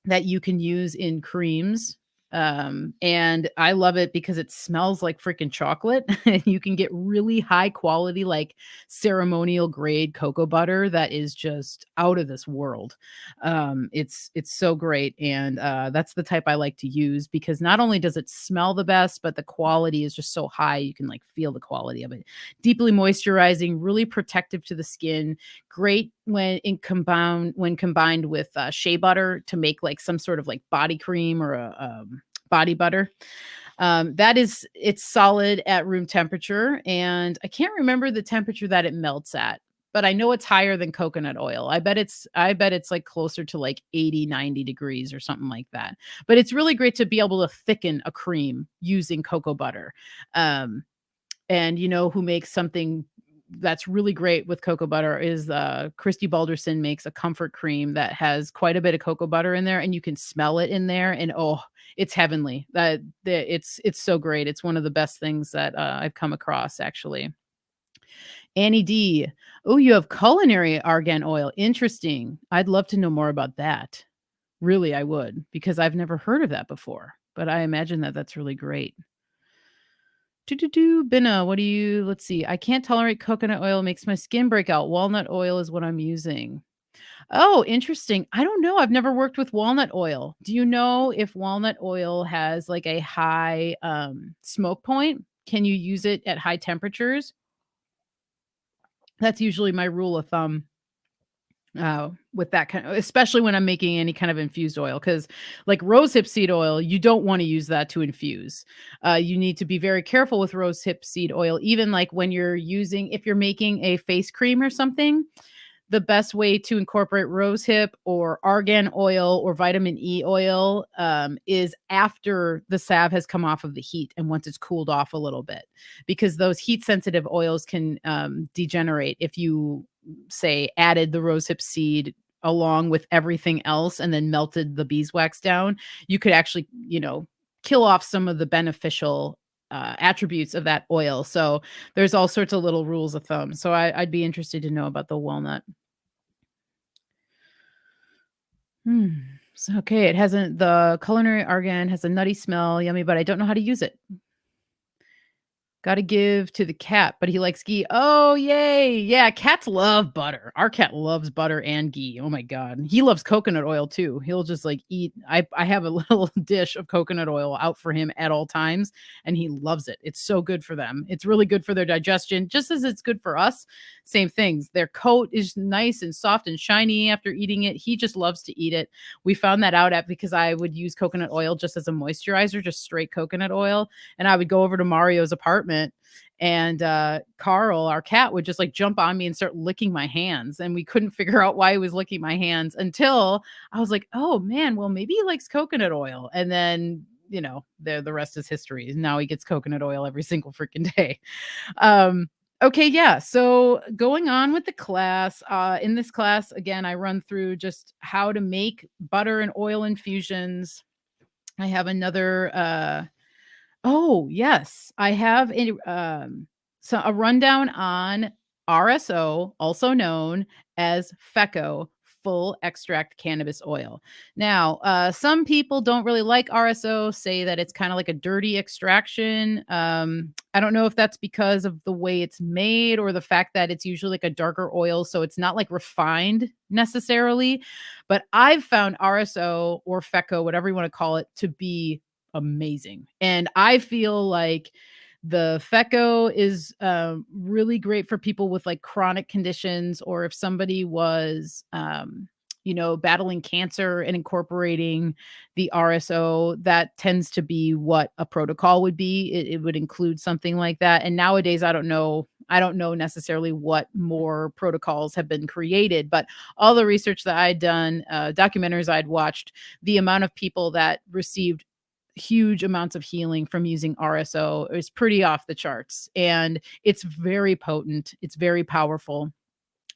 that you can use in creams. And I love it because it smells like freaking chocolate. And you can get really high quality, like ceremonial grade cocoa butter that is just out of this world. It's so great. And that's the type I like to use because not only does it smell the best, but the quality is just so high. You can like feel the quality of it. Deeply moisturizing, really protective to the skin. Great when combined with shea butter to make like some sort of like body cream or a body butter. It's solid at room temperature, and I can't remember the temperature that it melts at, but I know it's higher than coconut oil. I bet it's like closer to like 80, 90 degrees or something like that. But it's really great to be able to thicken a cream using cocoa butter. And who makes something that's really great with cocoa butter is Christy Balderson makes a comfort cream that has quite a bit of cocoa butter in there, and you can smell it in there, and oh, it's heavenly. It's so great. It's one of the best things that I've come across actually. Annie D. Oh, you have culinary argan oil. Interesting. I'd love to know more about that. Really, I would, because I've never heard of that before. But I imagine that that's really great. Do Binna, what do you let's see. I can't tolerate coconut oil, makes my skin break out. Walnut oil is what I'm using. Oh, interesting. I don't know. I've never worked with walnut oil. Do you know if walnut oil has like a high smoke point? Can you use it at high temperatures? That's usually my rule of thumb. With that kind of, especially when I'm making any kind of infused oil, because like rosehip seed oil, you don't want to use that to infuse. You need to be very careful with rosehip seed oil, even like when you're using, if you're making a face cream or something, the best way to incorporate rosehip or argan oil or vitamin E oil is after the salve has come off of the heat and once it's cooled off a little bit, because those heat sensitive oils can degenerate if you say added the rosehip seed along with everything else and then melted the beeswax down. You could actually, kill off some of the beneficial attributes of that oil. So there's all sorts of little rules of thumb. So I'd be interested to know about the walnut. Hmm. So, okay, it hasn't the culinary argan has a nutty smell, yummy, but I don't know how to use it. Gotta give to the cat, but he likes ghee. Oh, yay. Yeah, cats love butter. Our cat loves butter and ghee. Oh my god. He loves coconut oil too. He'll just like eat I have a little dish of coconut oil out for him at all times, and he loves it. It's so good for them. It's really good for their digestion, just as it's good for us. Same things. Their coat is nice and soft and shiny after eating it. He just loves to eat it. We found that out at because I would use coconut oil just as a moisturizer, just straight coconut oil, and I would go over to Mario's apartment and Carl, our cat, would just like jump on me and start licking my hands, and we couldn't figure out why he was licking my hands until I was like, oh man, well maybe he likes coconut oil. And then the rest is history. Now he gets coconut oil every single freaking day. Okay, yeah, so going on with the class, in this class again I run through just how to make butter and oil infusions. I have another oh, yes. I have a rundown on RSO, also known as FECO, full extract cannabis oil. Now, some people don't really like RSO, say that it's kind of like a dirty extraction. I don't know if that's because of the way it's made or the fact that it's usually like a darker oil, so it's not like refined necessarily. But I've found RSO or FECO, whatever you want to call it, to be amazing. And I feel like the FECO is really great for people with like chronic conditions, or if somebody was, battling cancer and incorporating the RSO, that tends to be what a protocol would be. It would include something like that. And nowadays, I don't know necessarily what more protocols have been created, but all the research that I'd done, documentaries I'd watched, the amount of people that received huge amounts of healing from using RSO is pretty off the charts, and it's very potent. It's very powerful.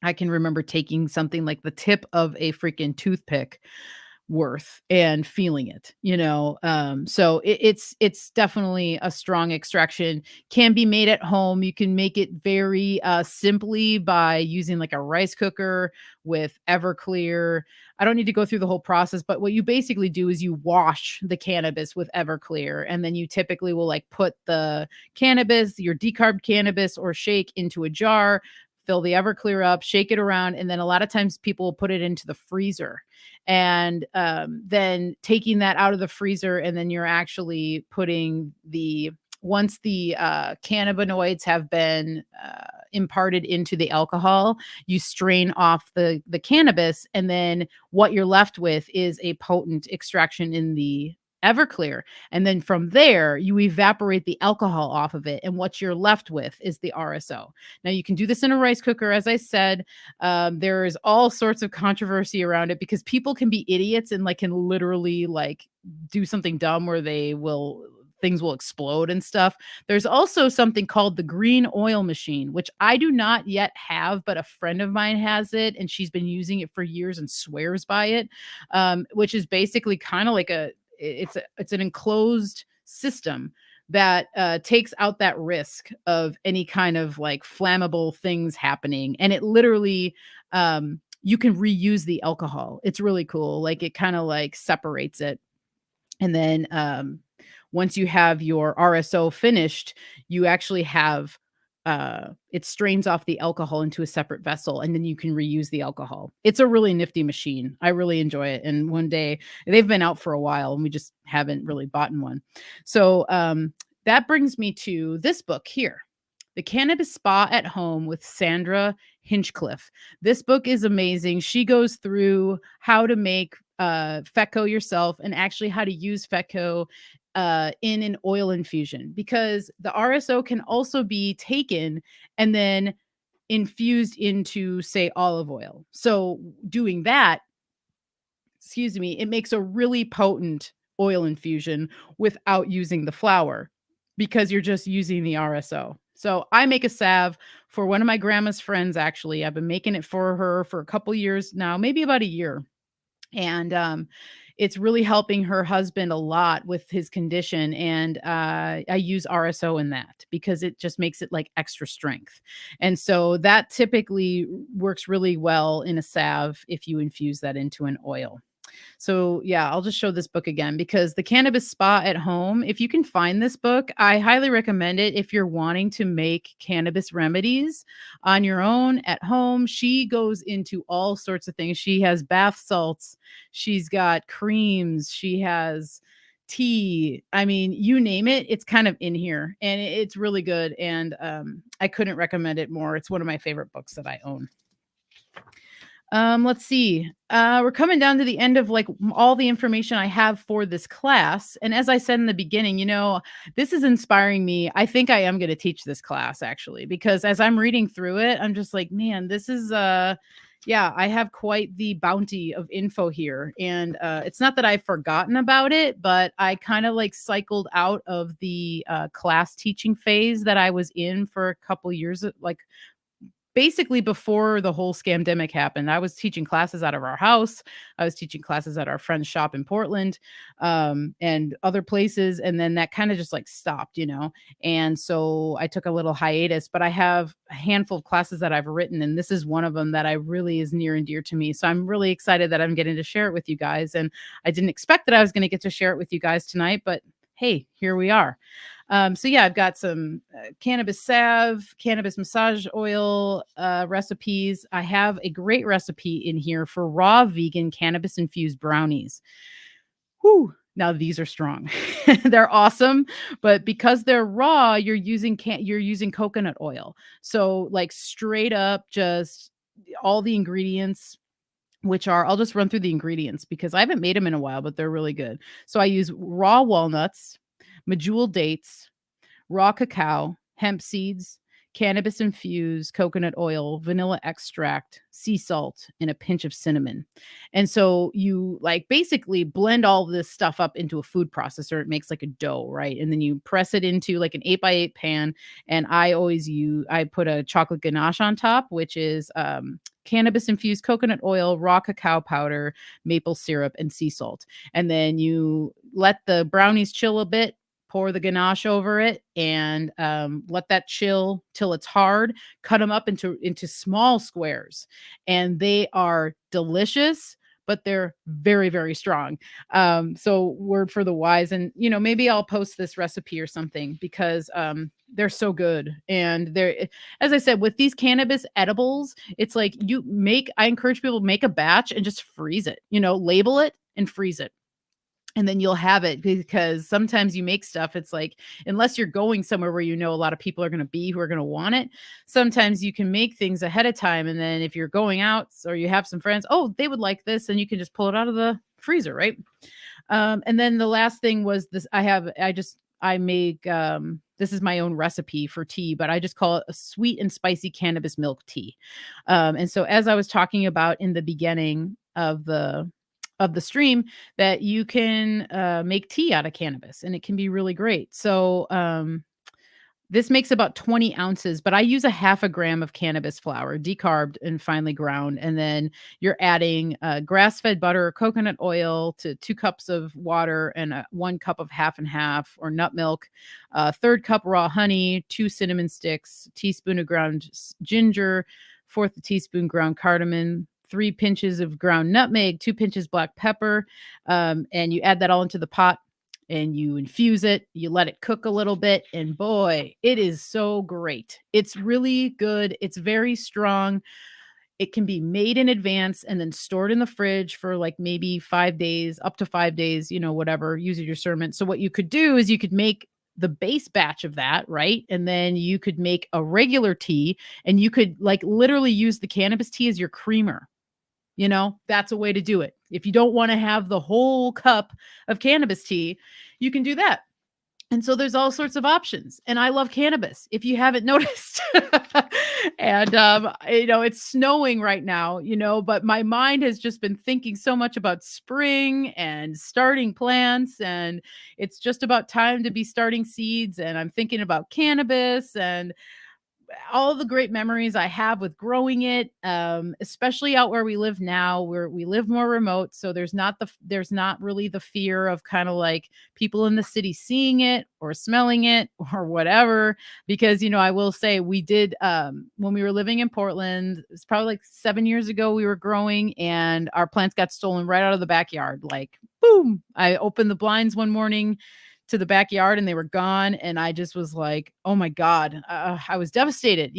I can remember taking something like the tip of a freaking toothpick worth and feeling it, so it's definitely a strong extraction. Can be made at home. You can make it very simply by using like a rice cooker with Everclear. I don't need to go through the whole process, but what you basically do is you wash the cannabis with Everclear, and then you typically will like put the cannabis, your decarb cannabis or shake, into a jar, fill the Everclear up, shake it around, and then a lot of times people will put it into the freezer. And then taking that out of the freezer, and then you're actually putting once the cannabinoids have been imparted into the alcohol, you strain off the cannabis, and then what you're left with is a potent extraction in the Everclear. And then from there, you evaporate the alcohol off of it, and what you're left with is the RSO. Now, you can do this in a rice cooker, as I said. There is all sorts of controversy around it because people can be idiots and like can literally like do something dumb where they will things will explode and stuff. There's also something called the green oil machine, which I do not yet have, but a friend of mine has it, and she's been using it for years and swears by it. Which is basically kind of like it's an enclosed system that takes out that risk of any kind of like flammable things happening, and it literally you can reuse the alcohol. It's really cool. Like it kind of like separates it, and then once you have your RSO finished, you actually have it strains off the alcohol into a separate vessel, and then you can reuse the alcohol. It's a really nifty machine. I really enjoy it. And one day, they've been out for a while and we just haven't really bought one. So that brings me to this book here, The Cannabis Spa at Home with Sandra Hinchcliffe. This book is amazing. She goes through how to make FETCO yourself and actually how to use FETCO in an oil infusion, because the RSO can also be taken and then infused into, say, olive oil. So doing that, excuse me, it makes a really potent oil infusion without using the flower, because you're just using the RSO. So I make a salve for one of my grandma's friends. Actually, I've been making it for her for a couple years now, maybe about a year. And it's really helping her husband a lot with his condition, and I use RSO in that because it just makes it like extra strength, and so that typically works really well in a salve if you infuse that into an oil. So yeah, I'll just show this book again, because The Cannabis Spa at Home, if you can find this book, I highly recommend it if you're wanting to make cannabis remedies on your own at home. She goes into all sorts of things. She has bath salts, she's got creams, she has tea. I mean, you name it, it's kind of in here, and it's really good. And I couldn't recommend it more. It's one of my favorite books that I own. Let's see. We're coming down to the end of like all the information I have for this class. And as I said in the beginning, this is inspiring me. I think I am going to teach this class actually, because as I'm reading through it, I'm just like, man, this is, yeah, I have quite the bounty of info here. And it's not that I've forgotten about it, but I kind of like cycled out of the class teaching phase that I was in for a couple years, like basically before the whole scamdemic happened. I was teaching classes out of our house. I was teaching classes at our friend's shop in Portland, and other places. And then that kind of just like stopped. And so I took a little hiatus, but I have a handful of classes that I've written, and this is one of them that I really is near and dear to me. So I'm really excited that I'm getting to share it with you guys. And I didn't expect that I was going to get to share it with you guys tonight, but hey, here we are. So yeah, I've got some cannabis salve, cannabis massage oil recipes. I have a great recipe in here for raw vegan cannabis infused brownies. Whew. Now these are strong. They're awesome, but because they're raw, you're using coconut oil. So like straight up, just all the ingredients, which are, I'll just run through the ingredients because I haven't made them in a while, but they're really good. So I use raw walnuts, medjool dates, raw cacao, hemp seeds, cannabis infused coconut oil, vanilla extract, sea salt, and a pinch of cinnamon. And so you like basically blend all this stuff up into a food processor. It makes like a dough, right? And then you press it into like an 8x8 pan. And I put a chocolate ganache on top, which is cannabis infused coconut oil, raw cacao powder, maple syrup, and sea salt. And then you let the brownies chill a bit, pour the ganache over it, and let that chill till it's hard. Cut them up into small squares, and they are delicious, but they're very, very strong. So word for the wise, and maybe I'll post this recipe or something, because they're so good. And they're, as I said, with these cannabis edibles, it's like I encourage people to make a batch and just freeze it, label it and freeze it. And then you'll have it, because sometimes you make stuff, it's like, unless you're going somewhere where a lot of people are going to be who are going to want it, sometimes you can make things ahead of time. And then if you're going out or you have some friends, oh, they would like this, and you can just pull it out of the freezer, right? And then the last thing was this. I make, this is my own recipe for tea, but I just call it a sweet and spicy cannabis milk tea. And so as I was talking about in the beginning of the of the stream that you can make tea out of cannabis, and it can be really great. So this makes about 20 ounces, but I use a half a gram of cannabis flower, decarbed and finely ground. And then you're adding grass-fed butter or coconut oil to 2 cups of water and 1 cup of half and half or nut milk, a third cup raw honey, 2 cinnamon sticks, teaspoon of ground ginger, fourth a teaspoon ground cardamom, 3 pinches of ground nutmeg, 2 pinches black pepper, and you add that all into the pot and you infuse it, you let it cook a little bit, and boy, it is so great. It's really good. It's very strong. It can be made in advance and then stored in the fridge for like maybe 5 days, up to 5 days, whatever, use your discernment. So what you could do is you could make the base batch of that, right? And then you could make a regular tea and you could like literally use the cannabis tea as your creamer. That's a way to do it. If you don't want to have the whole cup of cannabis tea, you can do that. And so there's all sorts of options. And I love cannabis, if you haven't noticed. And, it's snowing right now, but my mind has just been thinking so much about spring and starting plants. And it's just about time to be starting seeds. And I'm thinking about cannabis and all the great memories I have with growing it, especially out where we live now, where we live more remote. So there's not really the fear of kind of like people in the city seeing it or smelling it or whatever. Because, I will say we did, when we were living in Portland, it's probably like 7 years ago, we were growing and our plants got stolen right out of the backyard. Like, boom, I opened the blinds one morning to the backyard and they were gone. And I just was like, oh my God, I was devastated,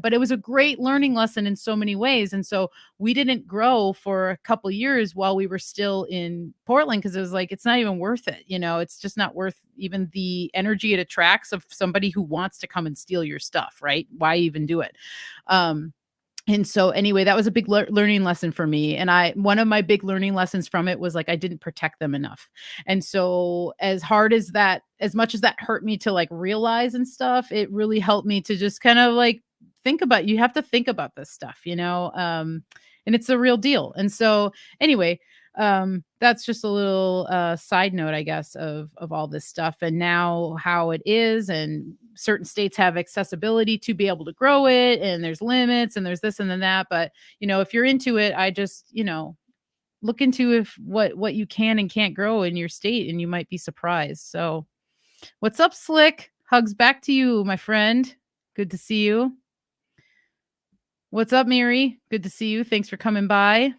but it was a great learning lesson in so many ways. And so we didn't grow for a couple years while we were still in Portland because it was like, it's not even worth it. It's just not worth even the energy it attracts of somebody who wants to come and steal your stuff, right? Why even do it? And so anyway, that was a big learning lesson for me. And one of my big learning lessons from it was like, I didn't protect them enough. And so as much as that hurt me to like realize and stuff, it really helped me to just kind of like you have to think about this stuff, and it's a real deal. And so anyway, that's just a little side note, I guess, of all this stuff and now how it is. And certain states have accessibility to be able to grow it, and there's limits and there's this and then that. But, if you're into it, I just, look into what you can and can't grow in your state, and you might be surprised. So what's up, Slick? Hugs back to you, my friend. Good to see you. What's up, Mary? Good to see you. Thanks for coming by.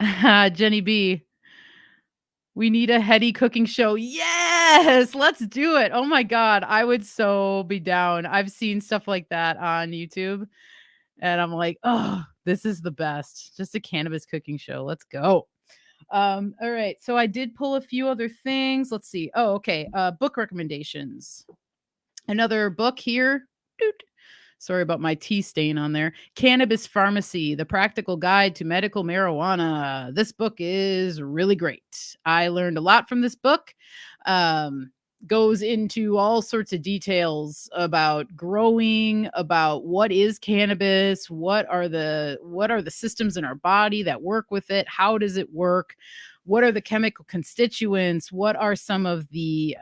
Jenny B. We need a heady cooking show. Yes, let's do it. Oh my God, I would so be down. I've seen stuff like that on YouTube and I'm like, oh, this is the best. Just a cannabis cooking show. Let's go. All right. So I did pull a few other things. Let's see. Oh, okay. Book recommendations. Another book here. Doot. Sorry about my tea stain on there. Cannabis Pharmacy, The Practical Guide to Medical Marijuana. This book is really great. I learned a lot from this book. Goes into all sorts of details about growing, about what is cannabis, what are the systems in our body that work with it, how does it work, what are the chemical constituents, what are some of the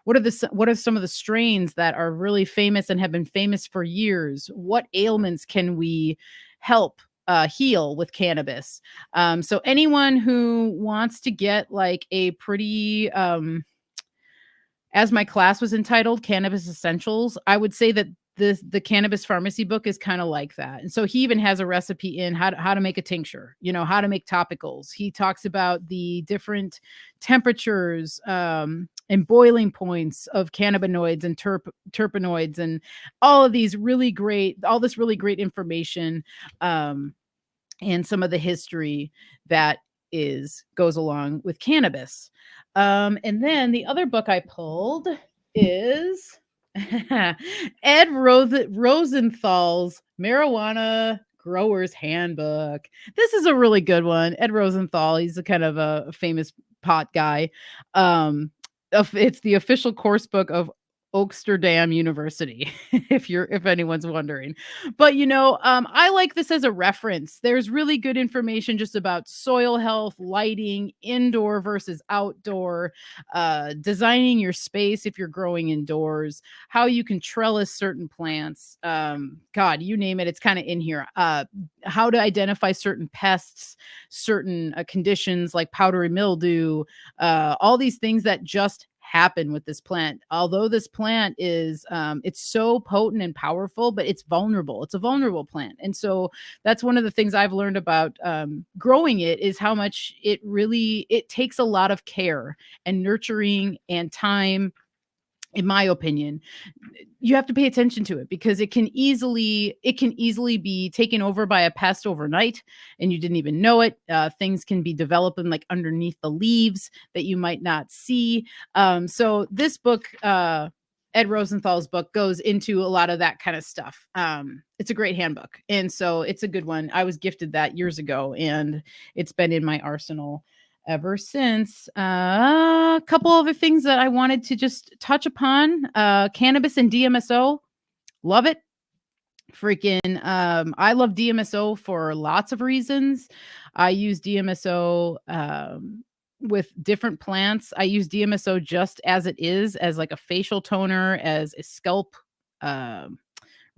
what are some of the strains that are really famous and have been famous for years? What ailments can we help heal with cannabis? So anyone who wants to get like a pretty, as my class was entitled, Cannabis Essentials, I would say that the Cannabis Pharmacy book is kind of like that. And so he even has a recipe in how to make a tincture, how to make topicals. He talks about the different temperatures and boiling points of cannabinoids and terpenoids and all this really great information and some of the history that goes along with cannabis. And then the other book I pulled is Ed Rosenthal's Marijuana Grower's Handbook. This is a really good one. Ed Rosenthal, he's a kind of a famous pot guy. It's the official course book of Oaksterdam University, if anyone's wondering. But I like this as a reference. There's really good information just about soil health, lighting, indoor versus outdoor, designing your space if you're growing indoors, how you can trellis certain plants. God, you name it, it's kind of in here. How to identify certain pests, certain conditions like powdery mildew, all these things that just happen with this plant. Although this plant is it's so potent and powerful, but it's vulnerable. It's a vulnerable plant. And so that's one of the things I've learned about growing it, is how much it takes a lot of care and nurturing and time, in my opinion. You have to pay attention to it, because it can easily be taken over by a pest overnight and you didn't even know it. Things can be developing like underneath the leaves that you might not see. So this book, Ed Rosenthal's book, goes into a lot of that kind of stuff. It's a great handbook, and so it's a good one. I was gifted that years ago, and it's been in my arsenal ever since. A couple other things that I wanted to just touch upon: cannabis and DMSO. Love it. Freaking, I love DMSO for lots of reasons. I use DMSO with different plants. I use DMSO just as it is, as like a facial toner, as a scalp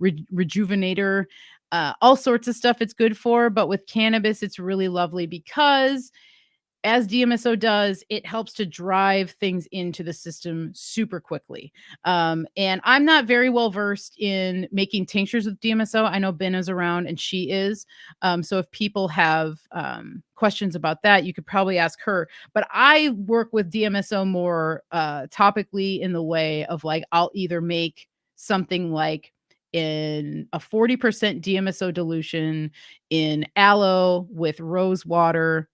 rejuvenator, all sorts of stuff it's good for. But with cannabis, it's really lovely because, as DMSO does, it helps to drive things into the system super quickly. And I'm not very well versed in making tinctures with DMSO. I know Ben is around and she is. So if people have questions about that, you could probably ask her. But I work with DMSO more topically, in the way of like, I'll either make something like in a 40% DMSO dilution in aloe with rose water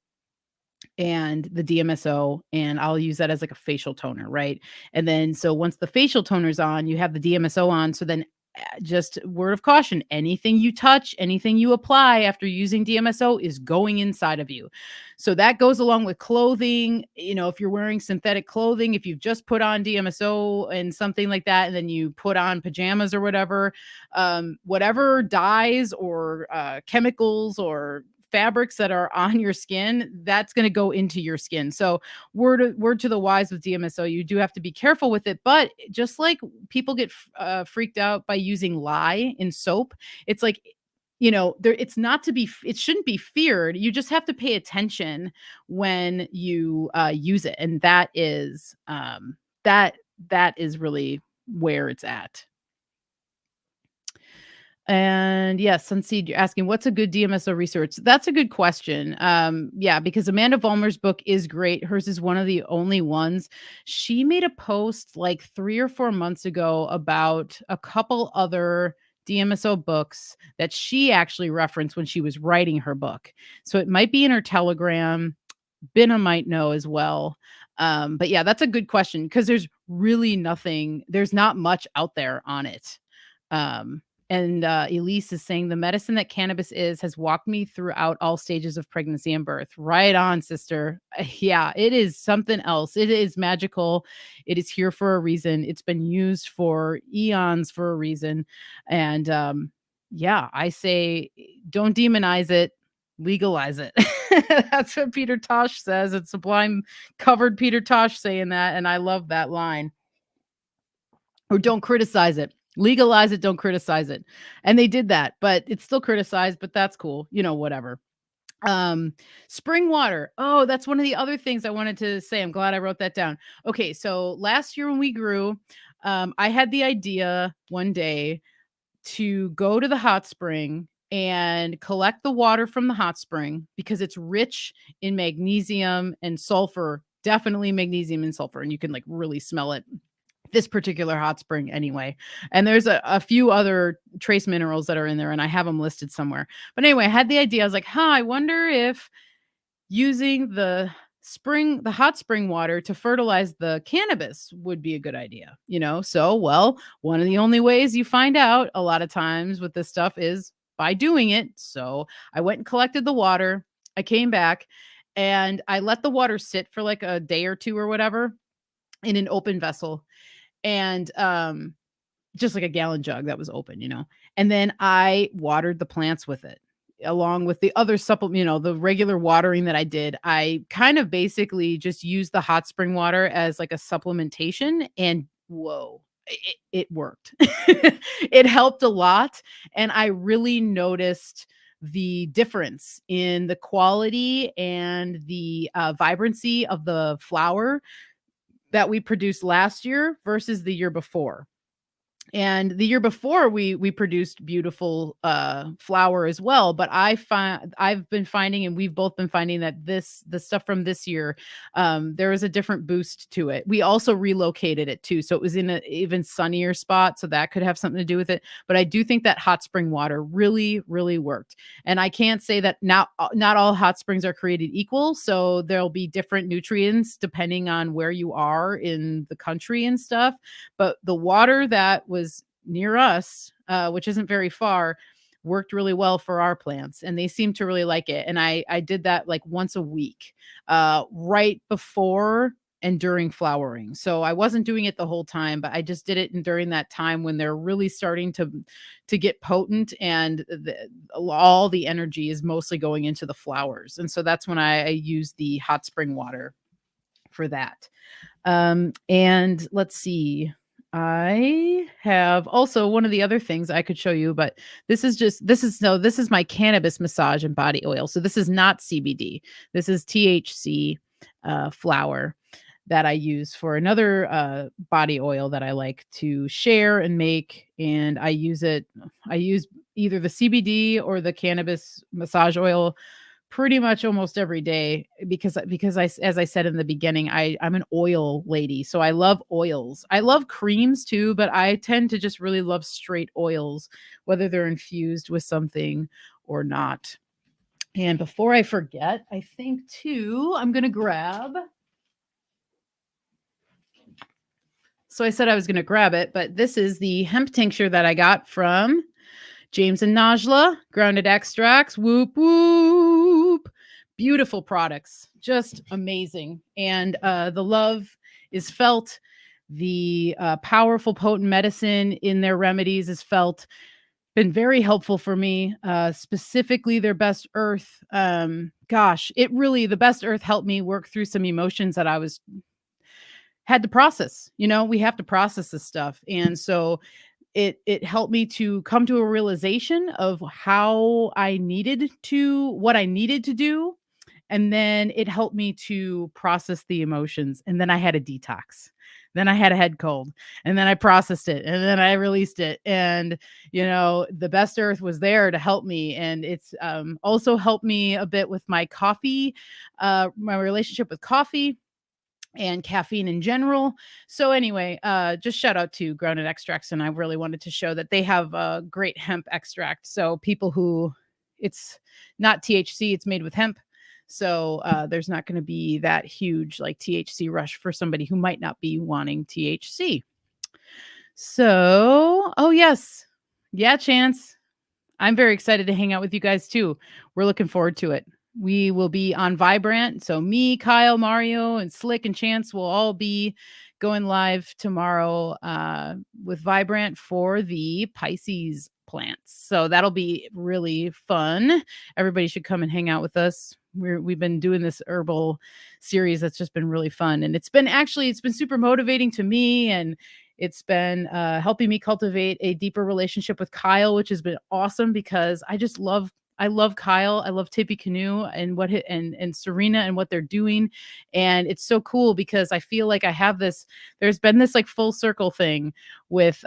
and the DMSO, and I'll use that as like a facial toner, right? And then so once the facial toner's on, you have the DMSO on. So then, just word of caution, anything you touch, anything you apply after using DMSO is going inside of you. So that goes along with clothing. If you're wearing synthetic clothing, if you've just put on DMSO and something like that, and then you put on pajamas or whatever dyes or chemicals or fabrics that are on your skin, that's going to go into your skin. So word to the wise with DMSO, you do have to be careful with it. But just like people get freaked out by using lye in soap, it's like, it's not to be, it shouldn't be feared. You just have to pay attention when you use it. And that is really where it's at. And yes, Sunseed, you're asking what's a good DMSO research? That's a good question. Yeah, because Amanda Vollmer's book is great. Hers is one of the only ones. She made a post like 3 or 4 months ago about a couple other DMSO books that she actually referenced when she was writing her book. So it might be in her Telegram. Binna might know as well. But yeah, that's a good question, because there's not much out there on it. And Elise is saying the medicine that cannabis has walked me throughout all stages of pregnancy and birth. Right on, sister. Yeah, it is something else. It is magical. It is here for a reason. It's been used for eons for a reason. And yeah, I say don't demonize it, legalize it. That's what Peter Tosh says. It's Sublime covered Peter Tosh saying that. And I love that line. Or don't criticize it. Legalize it, don't criticize it. And they did that, but it's still criticized, but that's cool. Whatever. Spring water. Oh, that's one of the other things I wanted to say. I'm glad I wrote that down. Okay, so last year when we grew, I had the idea one day to go to the hot spring and collect the water from the hot spring, because it's rich in magnesium and sulfur, definitely magnesium and sulfur, and you can like really smell it. This particular hot spring anyway. And there's a few other trace minerals that are in there, and I have them listed somewhere. But anyway, I had the idea. I was like, I wonder if using the hot spring water to fertilize the cannabis would be a good idea. So, well, one of the only ways you find out a lot of times with this stuff is by doing it. So I went and collected the water. I came back and I let the water sit for like a day or two or whatever in an open vessel. and just like a gallon jug that was open, and then I watered the plants with it along with the other supplement, the regular watering that I did. I kind of basically just used the hot spring water as like a supplementation, and whoa, it worked. It helped a lot. And I really noticed the difference in the quality and the vibrancy of the flower that we produced last year versus the year before. And the year before we produced beautiful flower as well, but I've been finding, and we've both been finding, that the stuff from this year, there was a different boost to it. We also relocated it too, so it was in an even sunnier spot, so that could have something to do with it. But I do think that hot spring water really really worked. And I can't say that not all hot springs are created equal, so there'll be different nutrients depending on where you are in the country and stuff. But the water that was near us, which isn't very far, worked really well for our plants, and they seem to really like it. And I did that like once a week, right before and during flowering. So I wasn't doing it the whole time, but I just did it during that time when they're really starting to get potent, and all the energy is mostly going into the flowers. And so that's when I use the hot spring water for that. And let's see. I have also one of the other things I could show you, but this is my cannabis massage and body oil. So this is not CBD. This is THC flower that I use for another body oil that I like to share and make. And I use either the CBD or the cannabis massage oil pretty much almost every day, because as I said in the beginning, I'm an oil lady. So I love oils. I love creams too, but I tend to just really love straight oils, whether they're infused with something or not. And before I forget, I think too, I'm going to grab. So I said I was going to grab it, but this is the hemp tincture that I got from James and Najla, grounded extracts. Whoop, whoop. Beautiful products. Just amazing. And the love is felt. The powerful, potent medicine in their remedies is felt. Been very helpful for me, specifically their Best Earth. The Best Earth helped me work through some emotions that I had to process. We have to process this stuff. And so it helped me to come to a realization of what I needed to do. And then it helped me to process the emotions. And then I had a detox. Then I had a head cold, and then I processed it, and then I released it. And, the Best Earth was there to help me. And it's also helped me a bit with my coffee, my relationship with coffee and caffeine in general. So anyway, just shout out to Grounded Extracts. And I really wanted to show that they have a great hemp extract. So it's not THC, it's made with hemp. So there's not going to be that huge like THC rush for somebody who might not be wanting THC. So, oh yes. Yeah, Chance. I'm very excited to hang out with you guys too. We're looking forward to it. We will be on Vibrant. So me, Kyle, Mario, and Slick and Chance will all be going live tomorrow with Vibrant for the Pisces plants. So that'll be really fun. Everybody should come and hang out with us. We've been doing this herbal series that's just been really fun. And it's been super motivating to me. And it's been helping me cultivate a deeper relationship with Kyle, which has been awesome, because I love Kyle. I love Tippy Canoe and Serena and what they're doing. And it's so cool because I feel like there's been this like full circle thing with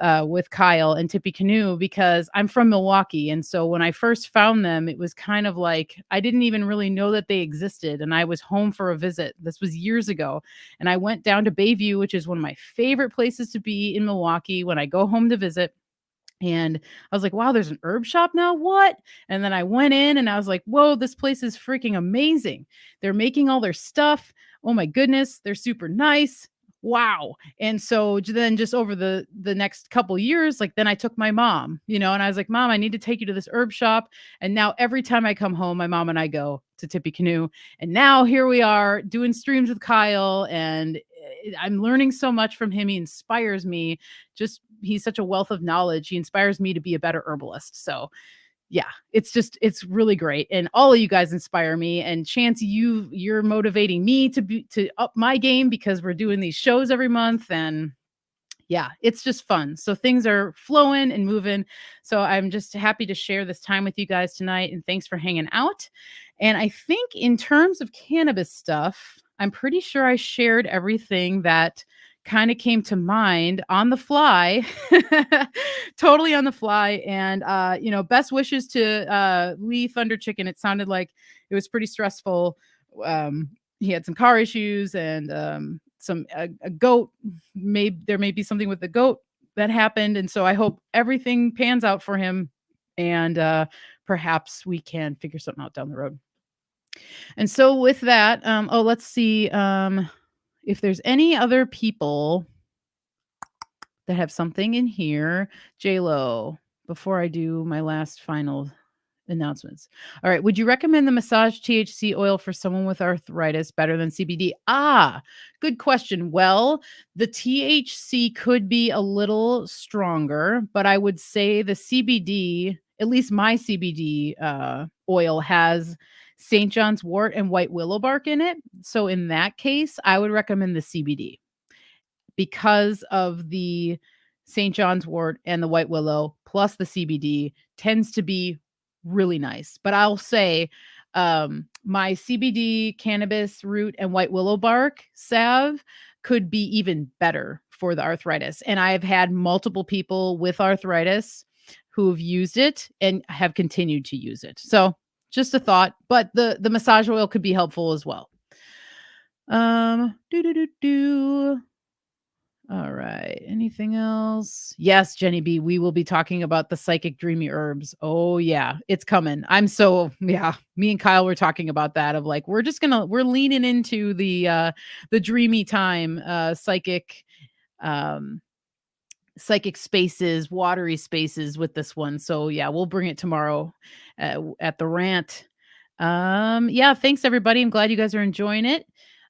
Kyle and Tippy Canoe, because I'm from Milwaukee. And so when I first found them, it was kind of like, I didn't even really know that they existed. And I was home for a visit. This was years ago. And I went down to Bayview, which is one of my favorite places to be in Milwaukee when I go home to visit. And I was like, wow, there's an herb shop now. What? And then I went in and I was like, whoa, this place is freaking amazing. They're making all their stuff. Oh my goodness. They're super nice. Wow. And so then just over the next couple years, like then I took my mom, and I was like, Mom, I need to take you to this herb shop. And now every time I come home, my mom and I go to Tippy Canoe. And now here we are doing streams with Kyle, and I'm learning so much from him. He inspires me. Just he's such a wealth of knowledge. He inspires me to be a better herbalist. So yeah, it's really great. And all of you guys inspire me. And Chance, you're motivating me to up my game because we're doing these shows every month. And yeah, it's just fun. So things are flowing and moving. So I'm just happy to share this time with you guys tonight. And thanks for hanging out. And I think in terms of cannabis stuff, I'm pretty sure I shared everything that kind of came to mind on the fly, totally on the fly. And, best wishes to Lee Thunder Chicken. It sounded like it was pretty stressful. He had some car issues and some a goat. Maybe there may be something with the goat that happened, and so I hope everything pans out for him, and perhaps we can figure something out down the road. And so with that, let's see if there's any other people that have something in here. J-Lo, before I do my last final announcements. All right. Would you recommend the massage THC oil for someone with arthritis better than CBD? Good question. Well, the THC could be a little stronger, but I would say the CBD, at least my CBD oil, has St. John's wort and white willow bark in it. So in that case, I would recommend the CBD because of the St. John's wort and the white willow plus the CBD tends to be really nice. But I'll say my CBD, cannabis root, and white willow bark salve could be even better for the arthritis. And I've had multiple people with arthritis who have used it and have continued to use it. So just a thought, but the massage oil could be helpful as well. All right. Anything else? Yes, Jenny B. We will be talking about the psychic dreamy herbs. Oh yeah, it's coming. Me and Kyle were talking about that of like we're leaning into the dreamy time, psychic spaces, watery spaces with this one. So yeah, we'll bring it tomorrow at the rant. Yeah, thanks everybody. I'm glad you guys are enjoying it.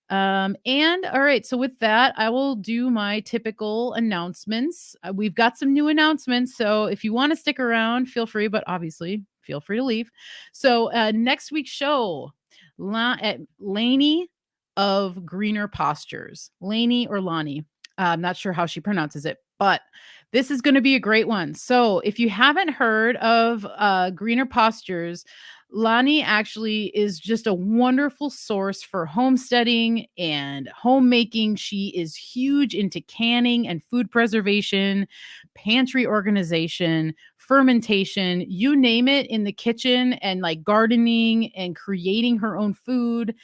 And all right, so with that, I will do my typical announcements. We've got some new announcements, so if you want to stick around, feel free, but obviously feel free to leave. So next week's show, at Lainey of Greener Postures, Lainey or Lonnie. I'm not sure how she pronounces it, but this is going to be a great one. So if you haven't heard of Greener Postures, Lonnie actually is just a wonderful source for homesteading and homemaking. She is huge into canning and food preservation, pantry organization, fermentation, you name it, in the kitchen, and like gardening and creating her own food,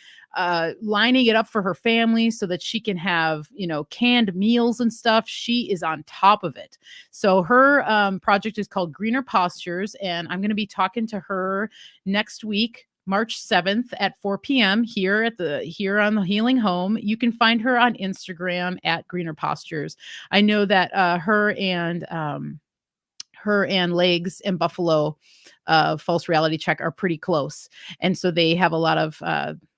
lining it up for her family so that she can have, canned meals and stuff. She is on top of it. So her project is called Greener Postures, and I'm going to be talking to her next week, March 7th at 4 p.m. here on the Healing Home. You can find her on Instagram at Greener Postures. I know that her and Legs and Buffalo False Reality Check are pretty close, and so they have a lot of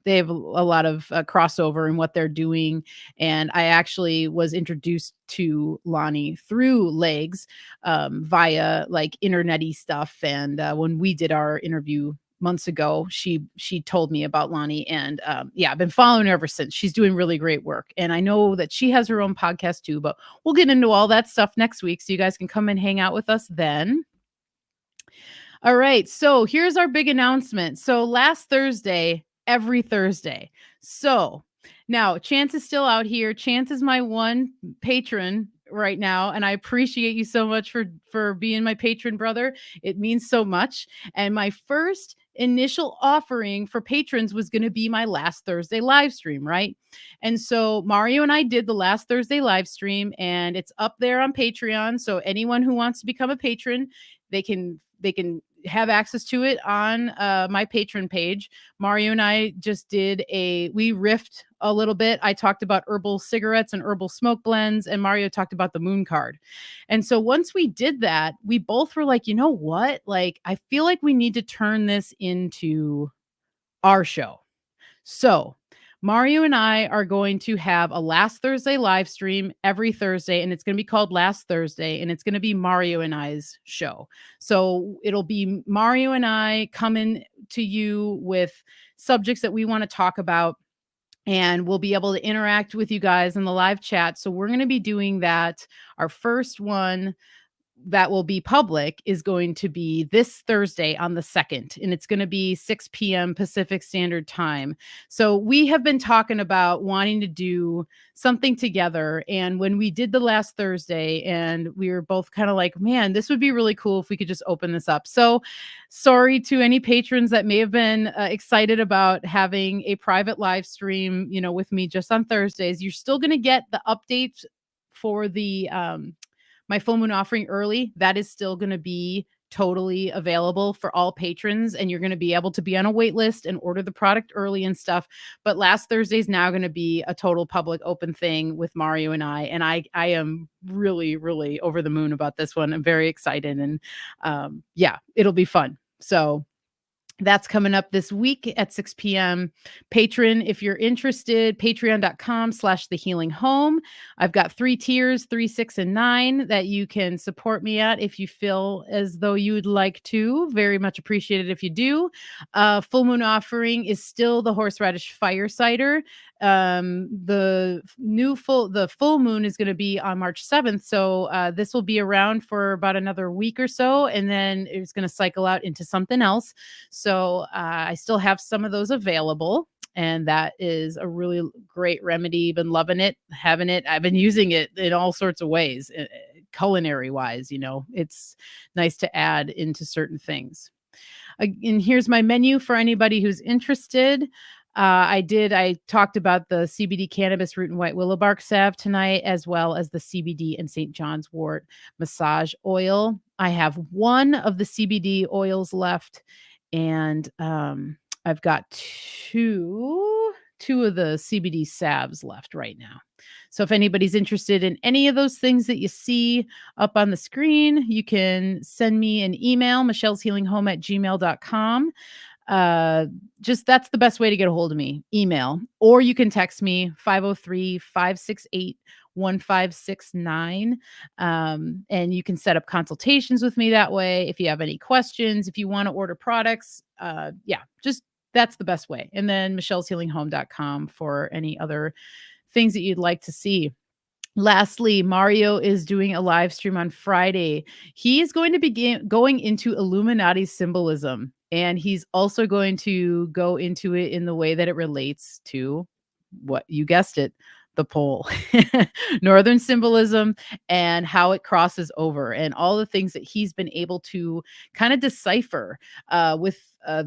crossover in what they're doing. And I actually was introduced to Lonnie through Legs via like internet-y stuff. And when we did our interview months ago, she told me about Lonnie, and I've been following her ever since. She's doing really great work, and I know that she has her own podcast too, but we'll get into all that stuff next week, so you guys can come and hang out with us then. All right, so here's our big announcement. So last Thursday, every Thursday. So now Chance is still out here. Chance is my one patron right now, and I appreciate you so much for being my patron, brother. It means so much. And my first initial offering for patrons was going to be my last Thursday live stream, right? And so Mario and I did the last Thursday live stream, and it's up there on Patreon. So anyone who wants to become a patron, they can have access to it on my patron page. Mario and I just we riffed a little bit. I talked about herbal cigarettes and herbal smoke blends, and Mario talked about the moon card. And so once we did that, we both were like, you know what? Like, I feel like we need to turn this into our show. So Mario and I are going to have a Last Thursday live stream every Thursday, and it's going to be called Last Thursday, and it's going to be Mario and I's show. So it'll be Mario and I coming to you with subjects that we want to talk about, and we'll be able to interact with you guys in the live chat. So we're going to be doing that. Our first one that will be public is going to be this Thursday on the 2nd, and it's going to be 6 p.m. Pacific Standard Time. So we have been talking about wanting to do something together. And when we did the last Thursday, and we were both kind of like, man, this would be really cool if we could just open this up. So sorry to any patrons that may have been excited about having a private live stream, with me just on Thursdays. You're still going to get the updates for the, my full moon offering early. That is still going to be totally available for all patrons, and you're going to be able to be on a wait list and order the product early and stuff. But last Thursday is now going to be a total public open thing with Mario and I am really, really over the moon about this one. I'm very excited, and yeah, it'll be fun. So that's coming up this week at 6 p.m. Patron, if you're interested, patreon.com/thehealinghome. I've got 3 tiers, 3, 6, and 9 that you can support me at if you feel as though you would like to. Very much appreciated if you do. Full moon offering is still the horseradish fire cider. The full moon is going to be on March 7th. So this will be around for about another week or so, and then it's going to cycle out into something else. So I still have some of those available, and that is a really great remedy. Been loving it, having it. I've been using it in all sorts of ways, culinary wise. It's nice to add into certain things. And here's my menu for anybody who's interested. I talked about the CBD cannabis root and white willow bark salve tonight, as well as the CBD and St. John's wort massage oil. I have one of the CBD oils left, and I've got two of the CBD salves left right now. So if anybody's interested in any of those things that you see up on the screen, you can send me an email, michelleshealinghome@gmail.com. That's the best way to get a hold of me, email, or you can text me 503-568-1569. And you can set up consultations with me that way. If you have any questions, if you want to order products, that's the best way. And then michelleshealinghome.com for any other things that you'd like to see. Lastly, Mario is doing a live stream on Friday. He is going to begin going into Illuminati symbolism, and he's also going to go into it in the way that it relates to what you guessed it, the pole, northern symbolism, and how it crosses over, and all the things that he's been able to kind of decipher with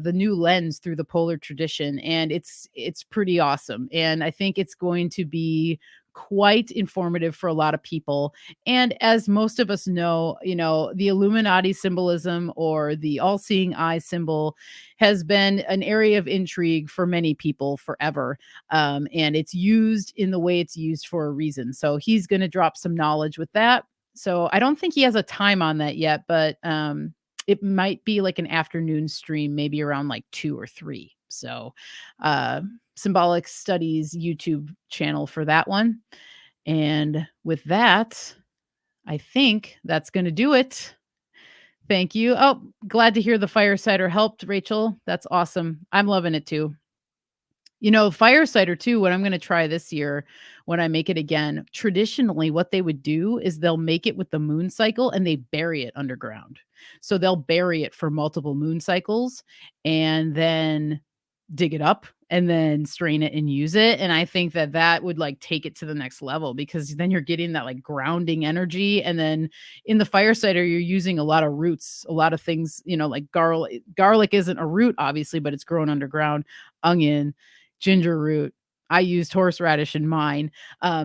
the new lens through the polar tradition. And it's pretty awesome. And I think it's going to be quite informative for a lot of people. And as most of us know, the Illuminati symbolism, or the all-seeing eye symbol, has been an area of intrigue for many people forever. And it's used in the way it's used for a reason. So he's going to drop some knowledge with that. So I don't think he has a time on that yet, but it might be like an afternoon stream, maybe around like 2 or 3. So Symbolic Studies YouTube channel for that one. And with that, I think that's going to do it. Thank you. Oh, glad to hear the fire cider helped, Rachel. That's awesome. I'm loving it too. Fire cider too, what I'm going to try this year when I make it again, traditionally what they would do is they'll make it with the moon cycle, and they bury it underground. So they'll bury it for multiple moon cycles, and then dig it up, and then strain it and use it. And I think that would like take it to the next level, because then you're getting that like grounding energy. And then in the fire cider, you're using a lot of roots, a lot of things, like garlic isn't a root, obviously, but it's grown underground, onion, ginger root. I used horseradish in mine.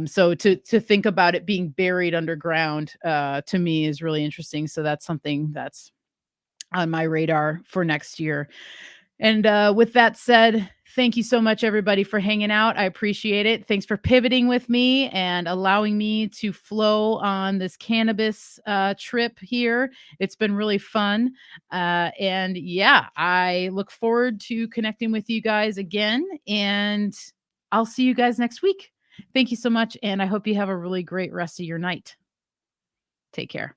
So to think about it being buried underground, to me is really interesting. So that's something that's on my radar for next year. And with that said, thank you so much, everybody, for hanging out. I appreciate it. Thanks for pivoting with me and allowing me to flow on this cannabis trip here. It's been really fun. And yeah, I look forward to connecting with you guys again. And I'll see you guys next week. Thank you so much. And I hope you have a really great rest of your night. Take care.